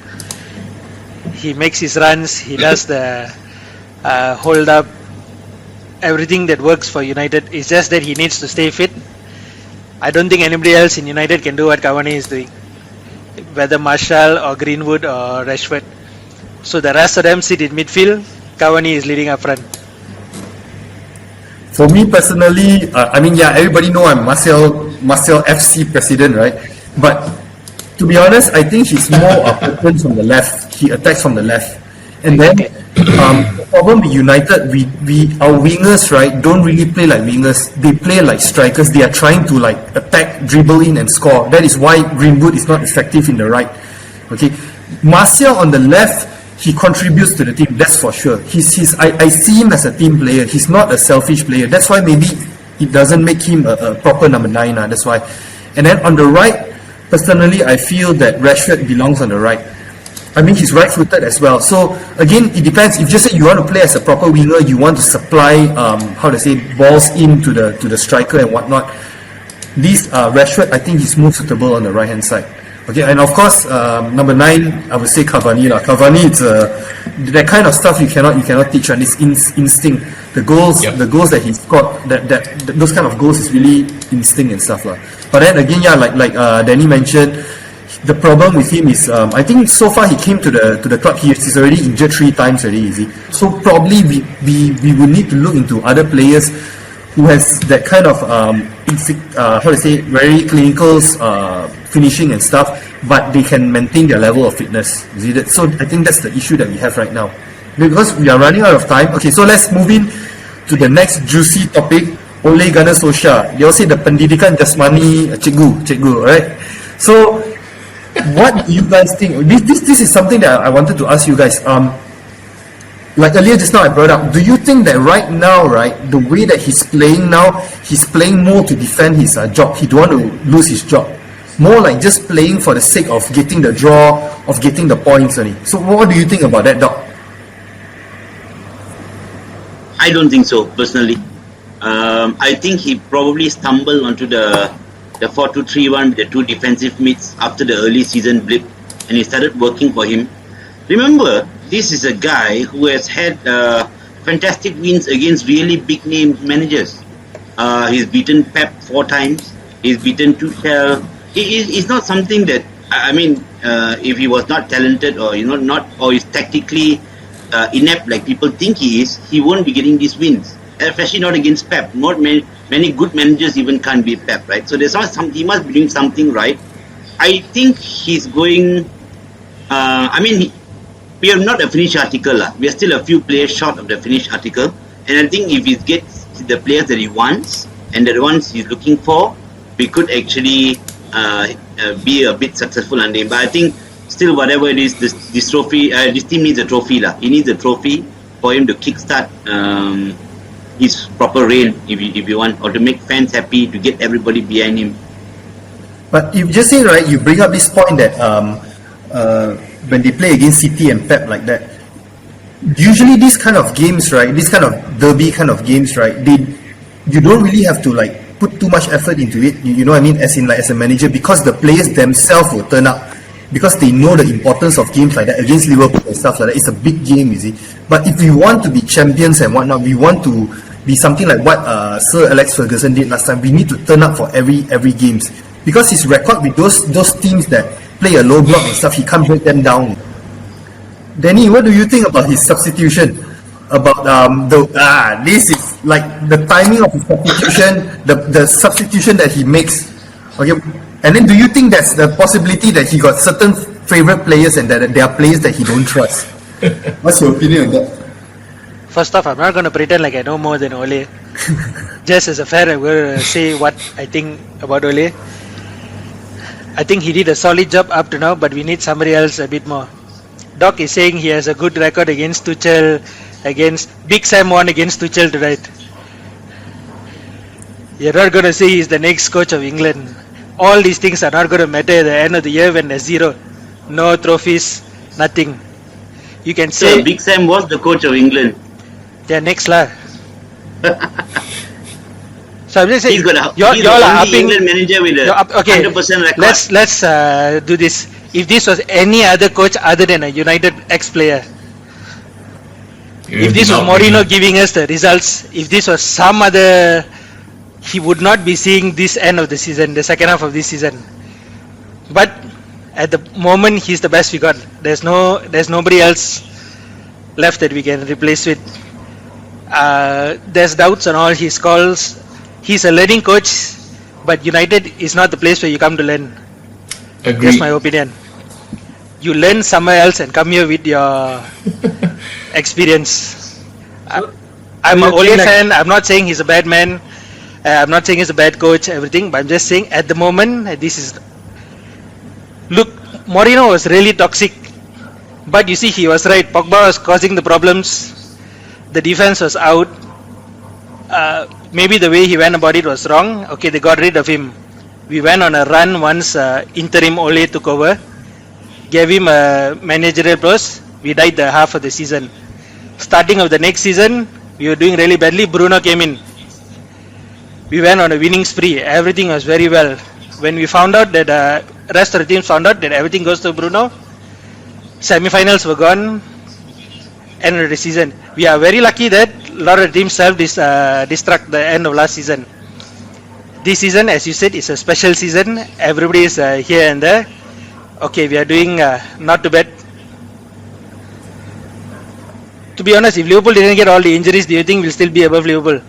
He makes his runs, he does the hold up, everything that works for United. It's just that he needs to stay fit. I don't think anybody else in United can do what Cavani is doing, whether Martial or Greenwood or Rashford. So the rest of them sit in midfield. Cavani is leading up front. For me personally, everybody know I'm Marcel FC president, right? But to be honest, I think he's more opens from the left. He attacks from the left, and then the problem with United, our wingers, right, don't really play like wingers. They play like strikers. They are trying to like attack, dribble in, and score. That is why Greenwood is not effective in the right. Okay, Martial on the left, he contributes to the team. That's for sure. I see him as a team player. He's not a selfish player. That's why maybe it doesn't make him a proper number 9. That's why. And then on the right, personally, I feel that Rashford belongs on the right. I mean, he's right-footed as well. So again, it depends. If you just say you want to play as a proper winger, you want to supply balls into the striker and whatnot. Rashford, I think he's more suitable on the right-hand side. Okay, and of course, number 9, I would say Cavani. Cavani, it's that kind of stuff you cannot teach, and it's instinct. The goals that he scored, those kind of goals is really instinct and stuff. But then again, like Danny mentioned, the problem with him is, I think so far he came to the club, he's already injured 3 times already, is he? So probably we will need to look into other players who has that kind of very clinical finishing and stuff, but they can maintain their level of fitness. So I think that's the issue that we have right now. Because we are running out of time. Okay, so let's move in to the next juicy topic. Ole Gunnar Solskjaer. They all say the pendidikan jasmani cikgu, right? So, what do you guys think? This is something that I wanted to ask you guys. Like earlier just now I brought up, do you think that right now, right, the way that he's playing now, he's playing more to defend his job. He don't want to lose his job. More like just playing for the sake of getting the draw, of getting the points only. So what do you think about that, Doc? I don't think so, personally. I think he probably stumbled onto the 4-2-3-1 with the two defensive mids after the early season blip, and it started working for him. Remember, this is a guy who has had fantastic wins against really big name managers. He's beaten Pep 4 times. He's beaten Tuchel. It's not something that, I mean, if he was not talented or or is tactically inept like people think he is, he won't be getting these wins. Especially not against Pep. Not many good managers even can't beat Pep, right? So there's he must be doing something right. I think he's going. We are not a finished article. We are still a few players short of the finished article. And I think if he gets the players that he wants and the ones he's looking for, we could actually be a bit successful under him. But I think still, whatever it is, this trophy, this team needs a trophy. He needs a trophy for him to kickstart his proper reign, if you want, or to make fans happy, to get everybody behind him. But you just say, right, you bring up this point that when they play against City and Pep like that, usually these kind of games, right, this kind of derby kind of games, right, you don't really have to like put too much effort into it, you know what I mean, as in like as a manager, because the players themselves will turn up, because they know the importance of games like that against Liverpool and stuff like that. It's a big game, you see. But if we want to be champions and whatnot, we want to be something like what Sir Alex Ferguson did last time, we need to turn up for every games, because his record with those teams that play a low block and stuff, he can't break them down. Danny, what do you think about his substitution? About this is like the timing of his substitution, the substitution that he makes. Okay, and then do you think that's the possibility that he got certain favorite players and that there are players that he don't trust? What's your opinion on that? First off, I'm not going to pretend like I know more than Ole. Just as a fan, I'm going to say what I think about Ole. I think he did a solid job up to now, but we need somebody else a bit more. Doc is saying he has a good record against Tuchel, against Big Sam won against Tuchel tonight. You're not going to say he's the next coach of England. All these things are not going to matter at the end of the year when there's zero. No trophies, nothing. You can say... So Big Sam was the coach of England. They're next lah. So I'm just saying, he's the y'all are upping. England manager with a 100% record. Let's do this. If this was any other coach other than a United ex-player, if this was Mourinho giving us the results, if this was some other, he would not be seeing this end of the season, the second half of this season. But at the moment, he's the best we got. There's nobody else left that we can replace with. There's doubts on all his calls. He's a learning coach, but United is not the place where you come to learn. Agreed. That's my opinion. You learn somewhere else and come here with your experience. I'm an Ole fan. I'm not saying he's a bad man. I'm not saying he's a bad coach, everything, but I'm just saying at the moment, look, Mourinho was really toxic. But you see, he was right. Pogba was causing the problems. The defense was out. Maybe the way he went about it was wrong. Okay, they got rid of him. We went on a run once interim Ole took over. Gave him a managerial post. We died the half of the season. Starting of the next season, we were doing really badly. Bruno came in. We went on a winning spree. Everything was very well. When we found out that rest of the teams found out that everything goes to Bruno, semi-finals were gone. End of the season. We are very lucky that a lot of teams self-destruct the end of last season. This season, as you said, is a special season. Everybody is here and there. Okay, we are doing not too bad. To be honest, if Liverpool didn't get all the injuries, do you think we'll still be above Liverpool?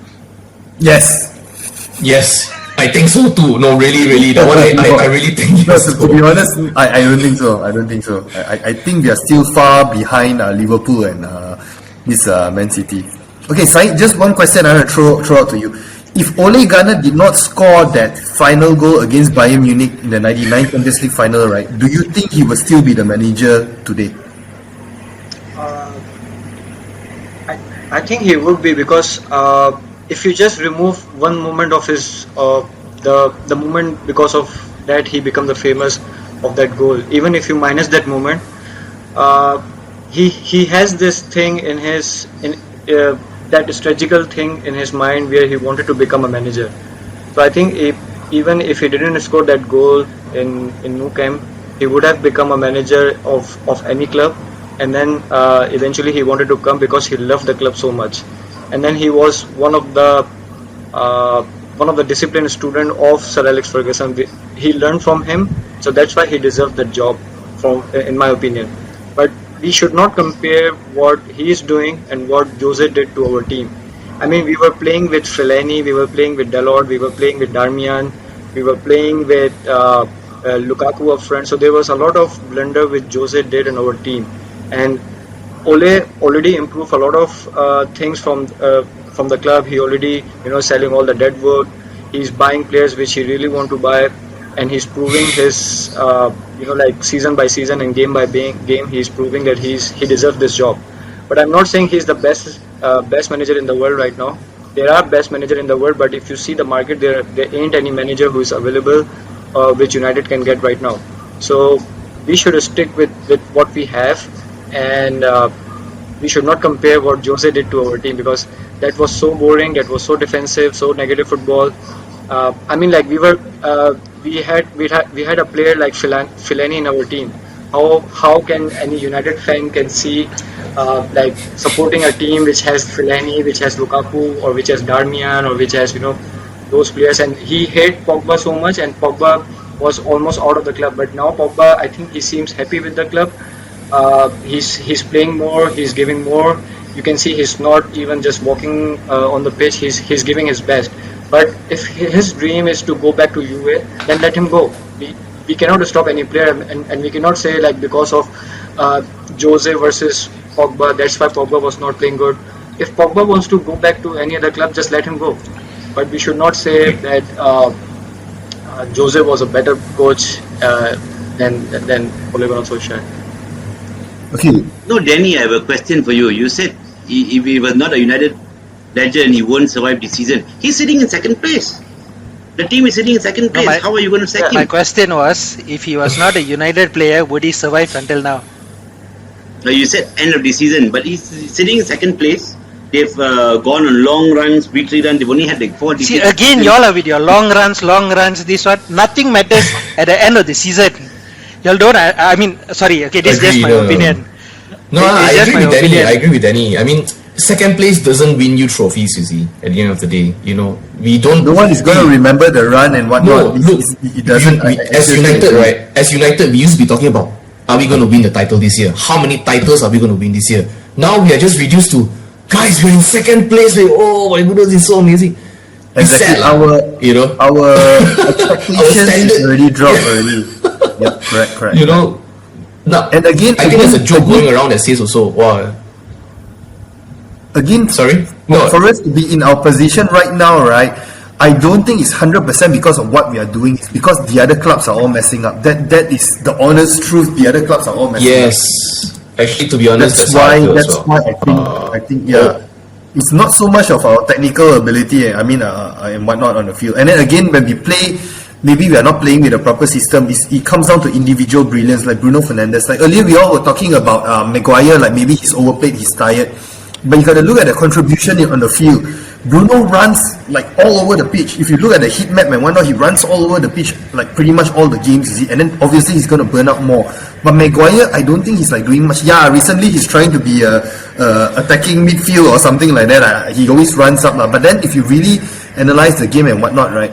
Yes. Yes, I think so too. No, really. That one I really think yes. To be honest, I don't think so. I think we are still far behind Liverpool and this Man City. Okay, Said, just one question I want to throw out to you. if Ole Gunnar did not score that final goal against Bayern Munich in the 99 Champions League final, right, do you think he would still be the manager today? I think he would be, because if you just remove one moment of his the moment because of that he becomes the famous of that goal. Even if you minus that moment, he has this thing in his that strategical thing in his mind where he wanted to become a manager. So I think even if he didn't score that goal in Nou Camp, he would have become a manager of any club. And then eventually he wanted to come because he loved the club so much. And then he was one of the disciplined student of Sir Alex Ferguson. He learned from him, so that's why he deserved the job, in my opinion. But we should not compare what he is doing and what Jose did to our team. I mean, we were playing with Fellaini, we were playing with Dalot, we were playing with Darmian, we were playing with Lukaku up front. So there was a lot of blunder which Jose did in our team. And Ole already improved a lot of things from the club. He already, selling all the dead wood. He's buying players which he really want to buy, and he's proving his, like season by season and game by game, he's proving that he deserves this job. But I'm not saying he's the best manager in the world right now. There are best manager in the world, but if you see the market, there ain't any manager who is available which United can get right now. So we should stick with what we have. And we should not compare what Jose did to our team, because that was so boring, that was so defensive, so negative football. I mean, like we had a player like Fellaini in our team. How can any United fan can see like supporting a team which has Fellaini, which has Lukaku, or which has Darmian, or which has those players? And he hated Pogba so much, and Pogba was almost out of the club. But now Pogba, I think he seems happy with the club. He's playing more, he's giving more. You can see he's not even just walking on the pitch, he's giving his best. But if his dream is to go back to UA, then let him go. We cannot stop any player, and we cannot say like because of Jose versus Pogba, that's why Pogba was not playing good. If Pogba wants to go back to any other club, just let him go. But we should not say that Jose was a better coach than Ole Gunnar Solskjaer. Okay. No, Danny, I have a question for you. You said if he was not a United legend, he won't survive this season. He's sitting in second place. The team is sitting in second place. How are you going to sack him? My question was, if he was not a United player, would he survive until now? No, you said end of the season, but he's sitting in second place. They've gone on long runs, victory runs. They've only had like 4 defeats. See, again, y'all are with your long runs, this one. Nothing matters at the end of the season. Y'all don't, I mean, sorry, okay, this is just my opinion. No, I agree with Danny. I mean, second place doesn't win you trophies, you see, at the end of the day. We don't... No one is going to remember the run and whatnot. No, look, it doesn't... as United, right? As United, we used to be talking about, are we going to win the title this year? How many titles are we going to win this year? Now we are just reduced to, guys, we're in second place. Oh my goodness, it's so amazing. Exactly. Sad, our expectations already dropped already. Yep, correct. Now, and again, I think there's a joke going around that says also, wow. Again, sorry? No. For us to be in our position right now, right, I don't think it's 100% because of what we are doing. It's because the other clubs are all messing up. That is the honest truth. The other clubs are all messing up. Yes. Actually, to be honest, that's why I think it's not so much of our technical ability, and whatnot on the field. And then again, when we play, maybe we are not playing with a proper system. It comes down to individual brilliance, like Bruno Fernandes. Like earlier, we all were talking about Maguire, like maybe he's overplayed, he's tired. But you got to look at the contribution on the field. Bruno runs like all over the pitch. If you look at the heat map and whatnot, he runs all over the pitch like pretty much all the games, and then obviously he's going to burn out more. But Maguire, I don't think he's like doing much. Yeah, recently he's trying to be attacking midfield or something like that. He always runs up. But then if you really analyze the game and whatnot, right,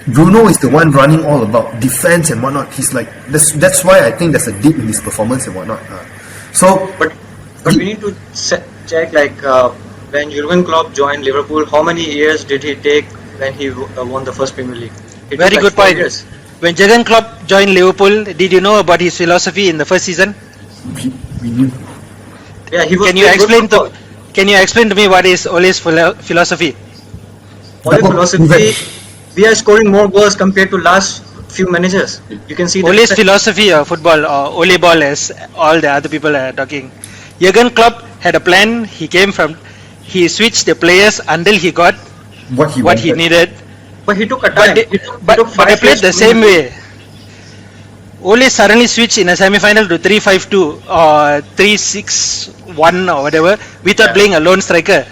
Bruno is the one running all about defense and whatnot. He's like, that's why I think there's a dip in his performance and whatnot. But we need to check like when Jurgen Klopp joined Liverpool, how many years did he take when he won the first Premier League? Very good point. Years. When Jurgen Klopp joined Liverpool, did you know about his philosophy in the first season? We knew. Yeah, he was. Can you explain to me what is Ole's philosophy? Ole's philosophy, we are scoring more goals compared to last few managers. You can see Ole's philosophy of football, or Ole ball, as all the other people are talking. Jurgen Klopp had a plan. He switched the players until he got What he what he wanted. needed. But he took a But time. they, He took but they 5 played years the to same win. way. Ole suddenly switched in a semi-final to 3-5-2 or 3-6-1 or whatever without Yeah. playing a lone striker.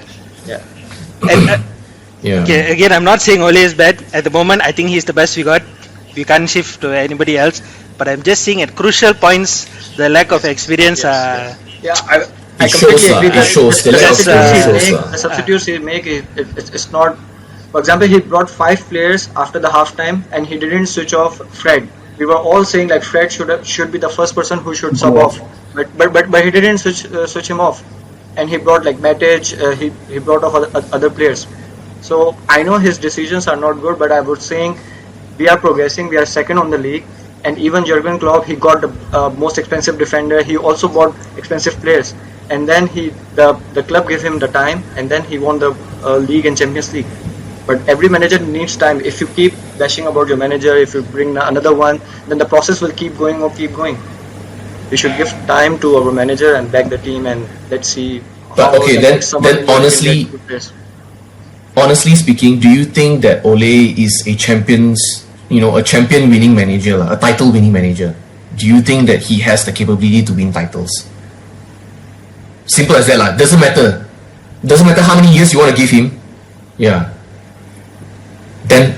Yeah. And Yeah. okay, again, I'm not saying Ole is bad. At the moment, I think he's the best we got. We can't shift to anybody else. But I'm just saying at crucial points, the lack of experience. Yeah, I It completely shows, agree. it shows. The lack of That's, experience shows. The substitutes he make, it's not. For example, he brought 5 players after the halftime, and he didn't switch off Fred. We were all saying like Fred should be the first person who should sub off, but he didn't switch him off, and he brought like Matic. He brought off other players. So I know his decisions are not good, but I was saying we are progressing. We are second on the league, and even Jurgen Klopp, he got the most expensive defender. He also bought expensive players, and then the club gave him the time, and then he won the league and Champions League. But every manager needs time. If you keep bashing about your manager, if you bring another one, then the process will keep going or keep going. We should give time to our manager and back the team, and let's see. But okay, the then next summer we can honestly, get good players. honestly speaking, do you think that Ole is a champion winning manager, a title winning manager? Do you think that he has the capability to win titles? Simple as that, lah. Doesn't matter. Doesn't matter how many years you want to give him. Yeah. Then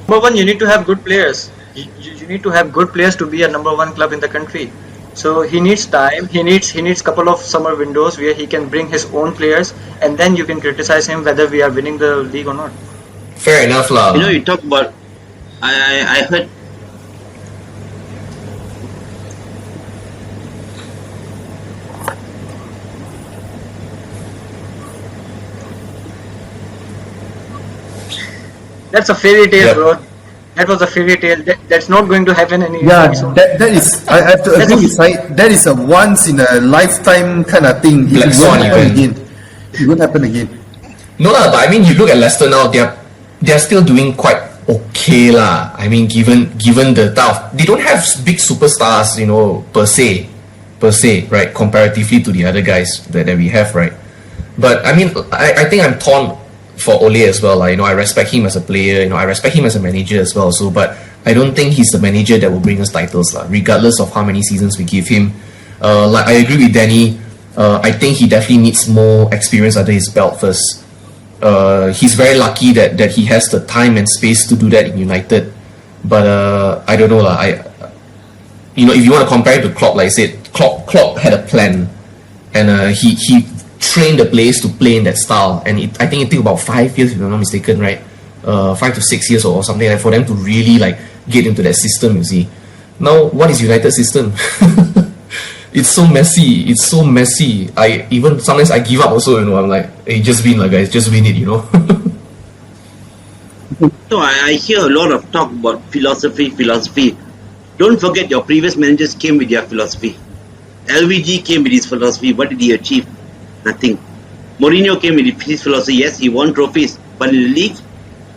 Number one, you need to have good players. You need to have good players to be a number one club in the country. So he needs time. He needs couple of summer windows where he can bring his own players, and then you can criticize him whether we are winning the league or not. fair enough, lah. You talk about. I heard. That's a fairy tale, Yeah. bro. That was a fairy tale. That's not going to happen any Yeah, soon. that is. I have to agree with Syed. That is a once in a lifetime kind of thing. Black It swan won't happen event. again. It won't happen again. No lah, but I mean, you look at Leicester now; they're still doing quite okay lah. I mean, given the type of, they don't have big superstars, per se, right? Comparatively to the other guys that we have, right? But I mean, I think I'm torn for Ole as well. I respect him as a player. I respect him as a manager as well. So, but I don't think he's the manager that will bring us titles, lah. Regardless of how many seasons we give him. Like I agree with Danny. I think he definitely needs more experience under his belt first. He's very lucky that he has the time and space to do that in United. But I don't know lah. If you want to compare it to Klopp, like I said, Klopp had a plan, and he trained the players to play in that style. And I think it took about 5 years, if I'm not mistaken, right? 5 to 6 years or something like for them to really like get into that system. You see, now what is United system? It's so messy. It's so messy. Sometimes I give up also. I'm like, hey, just win, lah, guys. Just win it. So I hear a lot of talk about philosophy. Don't forget your previous managers came with their philosophy. LVG came with his philosophy. What did he achieve? Nothing. Mourinho came with his philosophy. Yes, he won trophies, but in the league,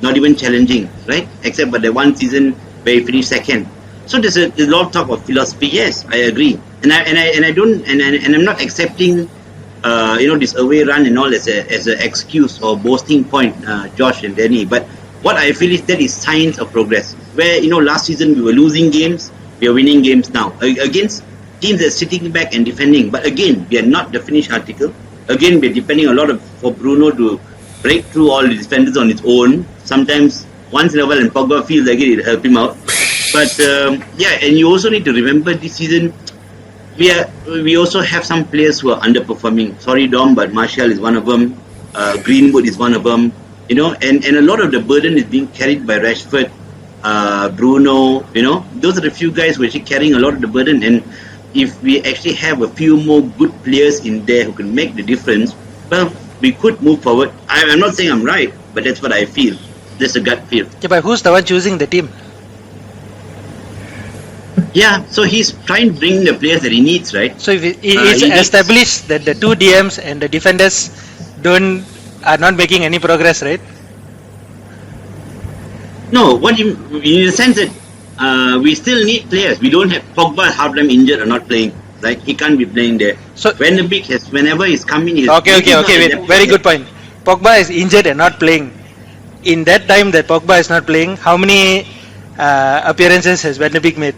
not even challenging, right? Except for the one season where he finished second. So there's a lot of talk of philosophy. Yes, I agree, and I'm not accepting, this away run and all as an excuse or boasting point, Josh and Danny. But what I feel is that is signs of progress. Where last season we were losing games, we are winning games now against teams that are sitting back and defending. But again, we are not the finished article. Again, we're depending a lot for Bruno to break through all the defenders on his own. Sometimes once in a while, and Pogba feels like it help him out. But and you also need to remember this season we also have some players who are underperforming. Sorry, Dom, but Martial is one of them. Greenwood is one of them. And a lot of the burden is being carried by Rashford, Bruno. Those are the few guys who are actually carrying a lot of the burden. And if we actually have a few more good players in there who can make the difference, well, we could move forward. I'm not saying I'm right, but that's what I feel. That's a gut feel. Yeah, but who's the one choosing the team? Yeah, so he's trying to bring the players that he needs, right? So if it's established that the two DMs and the defenders are not making any progress, right? No, what you in the sense that we still need players. We don't have Pogba half time injured or not playing. Right, he can't be playing there. So Van de Beek has whenever he's coming, he's okay. Wait, very good point. Pogba is injured and not playing. In that time that Pogba is not playing, how many appearances has Van de Beek made?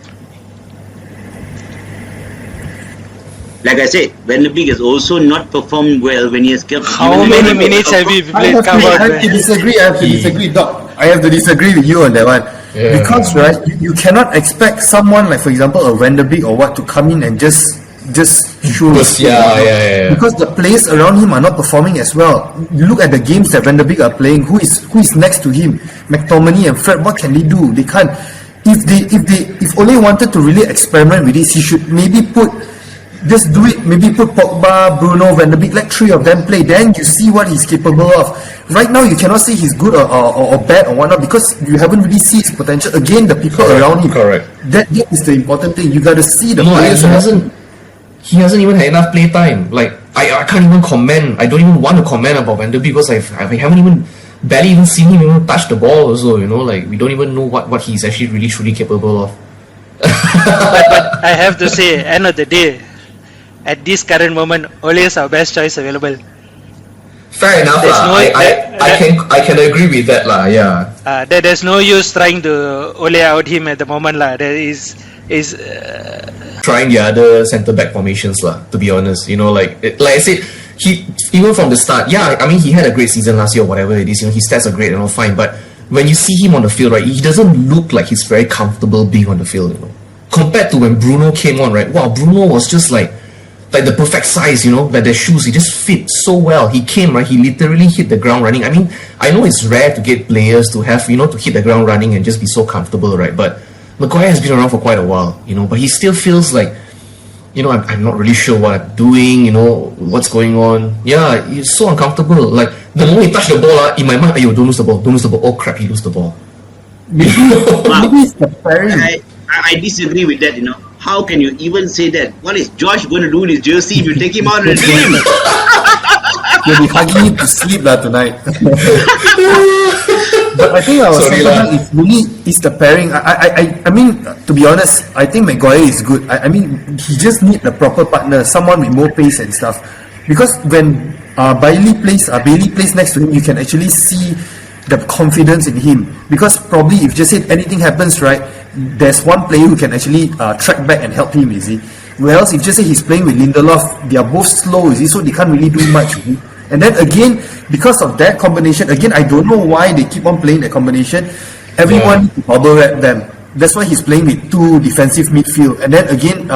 Like I said, Van de Beek has also not performed well when he has kept. How many minutes have you I played? have to disagree, Doc. I have to disagree with you on that one. Yeah. Because, right, you cannot expect someone like, for example, a Van de Beek or what to come in and just shoot. Yeah. Because the players around him are not performing as well. You look at the games that Van de Beek are playing. Who is next to him? McTominay and Fred. What can they do? They can't. If Ole wanted to really experiment with this, he should maybe just do it. Maybe put Pogba, Bruno, Van de Beek, like 3 of them play. Then you see what he's capable of. Right now, you cannot say he's good or bad or whatnot because you haven't really seen his potential. Again, the people around him. Correct. That is the important thing. You got to see the No, players. he hasn't even had enough play time. Like I can't even comment. I don't even want to comment about Van de Beek because I haven't even barely even seen him even touch the ball. Also, like we don't even know what he's actually really truly capable of. But I have to say, end of the day, at this current moment, Ole is our best choice available. Fair enough, There's lah. I can agree with that, lah. Yeah. There's no use trying to Ole out him at the moment, lah. There is Trying the other centre back formations, lah. To be honest, like I said, he even from the start, yeah. I mean, he had a great season last year, or whatever it is. His stats are great and all fine, but when you see him on the field, right, he doesn't look like he's very comfortable being on the field. Compared to when Bruno came on, right? Wow, Bruno was just like the perfect size, like their shoes, he just fit so well. He came, right, he literally hit the ground running. I mean, I know it's rare to get players to have, to hit the ground running and just be so comfortable, right? But Maguire has been around for quite a while, but he still feels like, I'm not really sure what I'm doing, what's going on. Yeah, he's so uncomfortable. Like, the moment he touched the ball, in my mind, don't lose the ball. Oh crap, he lost the ball. Maybe it's the pairing. I disagree with that, How can you even say that? What is Josh going to do in his jersey if you take him out of the game? You'll be hugging him to sleep tonight. But I think it's the pairing. I mean, to be honest, I think Maguire is good. I mean, he just need a proper partner, someone with more pace and stuff. Because when Bailey plays next to him, you can actually see the confidence in him. Because probably if just say anything happens, right, there's one player who can actually track back and help him, Whereas if just say he's playing with Lindelof, they are both slow, so they can't really do much. And then again, because of that combination, again, I don't know why they keep on playing that combination. Everyone needs to bubble wrap them. That's why he's playing with 2 defensive midfield. And then again,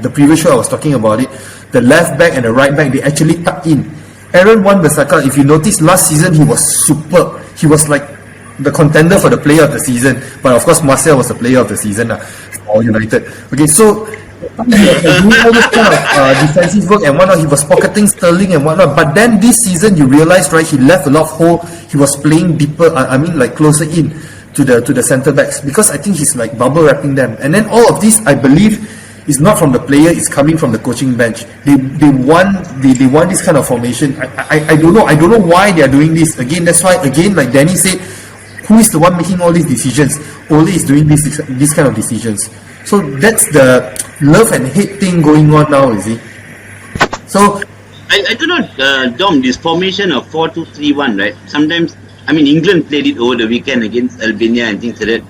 the previous show I was talking about it, the left back and the right back, they actually tuck in. Aaron Wan-Bissaka, if you notice, last season he was superb. He was like the contender for the player of the season. But of course, Marcel was the player of the season for United. Okay, so he was doing all this kind of defensive work and whatnot. He was pocketing Sterling and whatnot. But then this season, you realize, right, he left a lot of hole. He was playing deeper. Like closer in to the centre backs because I think he's like bubble wrapping them. And then all of this, I believe, is not from the player. It's coming from the coaching bench. They want this kind of formation. I don't know. I don't know why they are doing this. Again, that's why like Danny said, who is the one making all these decisions? Ole is doing this kind of decisions. So that's the love and hate thing going on now, So I do not, Dom, this formation of 4-2-3-1, right? Sometimes, England played it over the weekend against Albania and things like that.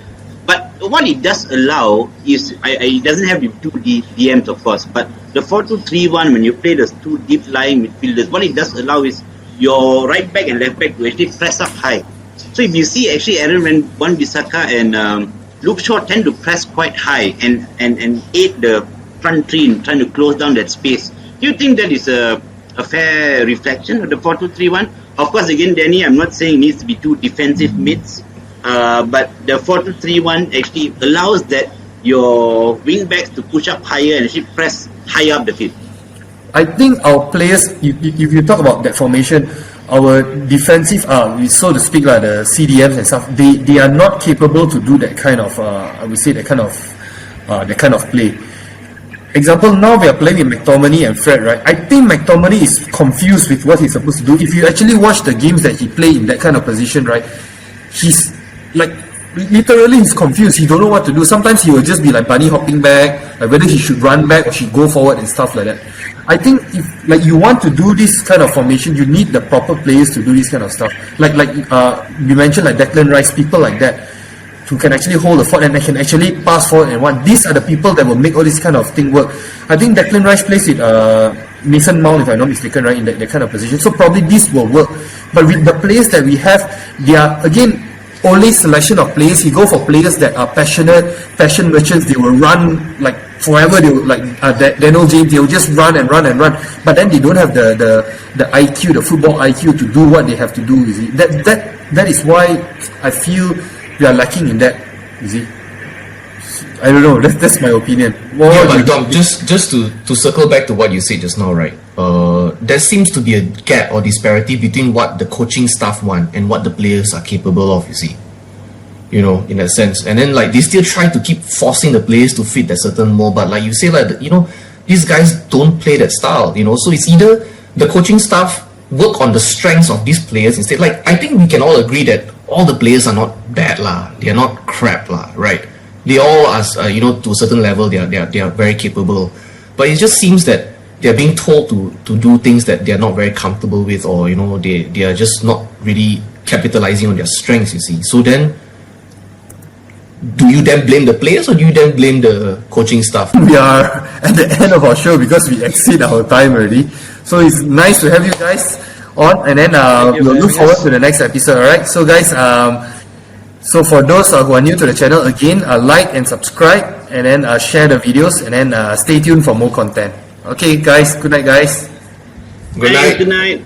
But what it does allow is, it doesn't have the 2 DMs, of course, but the 4-2-3-1, when you play the 2 deep lying midfielders, what it does allow is your right back and left back to actually press up high. So if you see actually Aaron Wan-Bissaka and Luke Shaw tend to press quite high and aid the front three in trying to close down that space. Do you think that is a fair reflection of the 4-2-3-1? Of course, again, Danny, I'm not saying it needs to be 2 defensive mids, but the 4-2-3-1 actually allows that your wing backs to push up higher and actually press higher up the field. I think our players, if you talk about that formation, our defensive, so to speak, like the CDMs and stuff, they are not capable to do that kind of, I would say that kind of play. Example, now we are playing with McTominay and Fred, right? I think McTominay is confused with what he's supposed to do. If you actually watch the games that he played in that kind of position, right, he's like literally he's confused. He don't know what to do. Sometimes he will just be like bunny hopping back, like whether he should run back or should go forward and stuff like that. I think if like you want to do this kind of formation, you need the proper players to do this kind of stuff. Like you mentioned, like Declan Rice, people like that who can actually hold the fort and they can actually pass forward and what. These are the people that will make all this kind of thing work. I think Declan Rice plays with Mason Mount, if I'm not mistaken, right, in that kind of position. So probably this will work. But with the players that we have, they are again only selection of players. He go for players that are passionate, passion merchants. They will run like forever. They will like Daniel James. They will just run and run and run. But then they don't have the IQ, the football IQ to do what they have to do. You see, that is why I feel we are lacking in that. You see, I don't know. That's my opinion. Yeah, but Dom, just to circle back to what you said just now, right? There seems to be a gap or disparity between what the coaching staff want and what the players are capable of, you see. You know, in that sense. And then like they still try to keep forcing the players to fit that certain mold, but like you say, like, you know, these guys don't play that style, you know. So it's either the coaching staff work on the strengths of these players instead. Like, I think we can all agree that all the players are not bad lah. They are not crap lah, right? They all are, you know, to a certain level, they are very capable. But it just seems that they're being told to do things that they're not very comfortable with, or, you know, they are just not really capitalizing on their strengths, you see. So then, do you then blame the players or do you then blame the coaching staff? We are at the end of our show because we exceed our time already. So it's nice to have you guys on, and then we'll look forward to the next episode, alright? So guys, so for those who are new to the channel, again, like and subscribe, and then share the videos, and then stay tuned for more content. Okay guys, good night guys. Good night. Good night.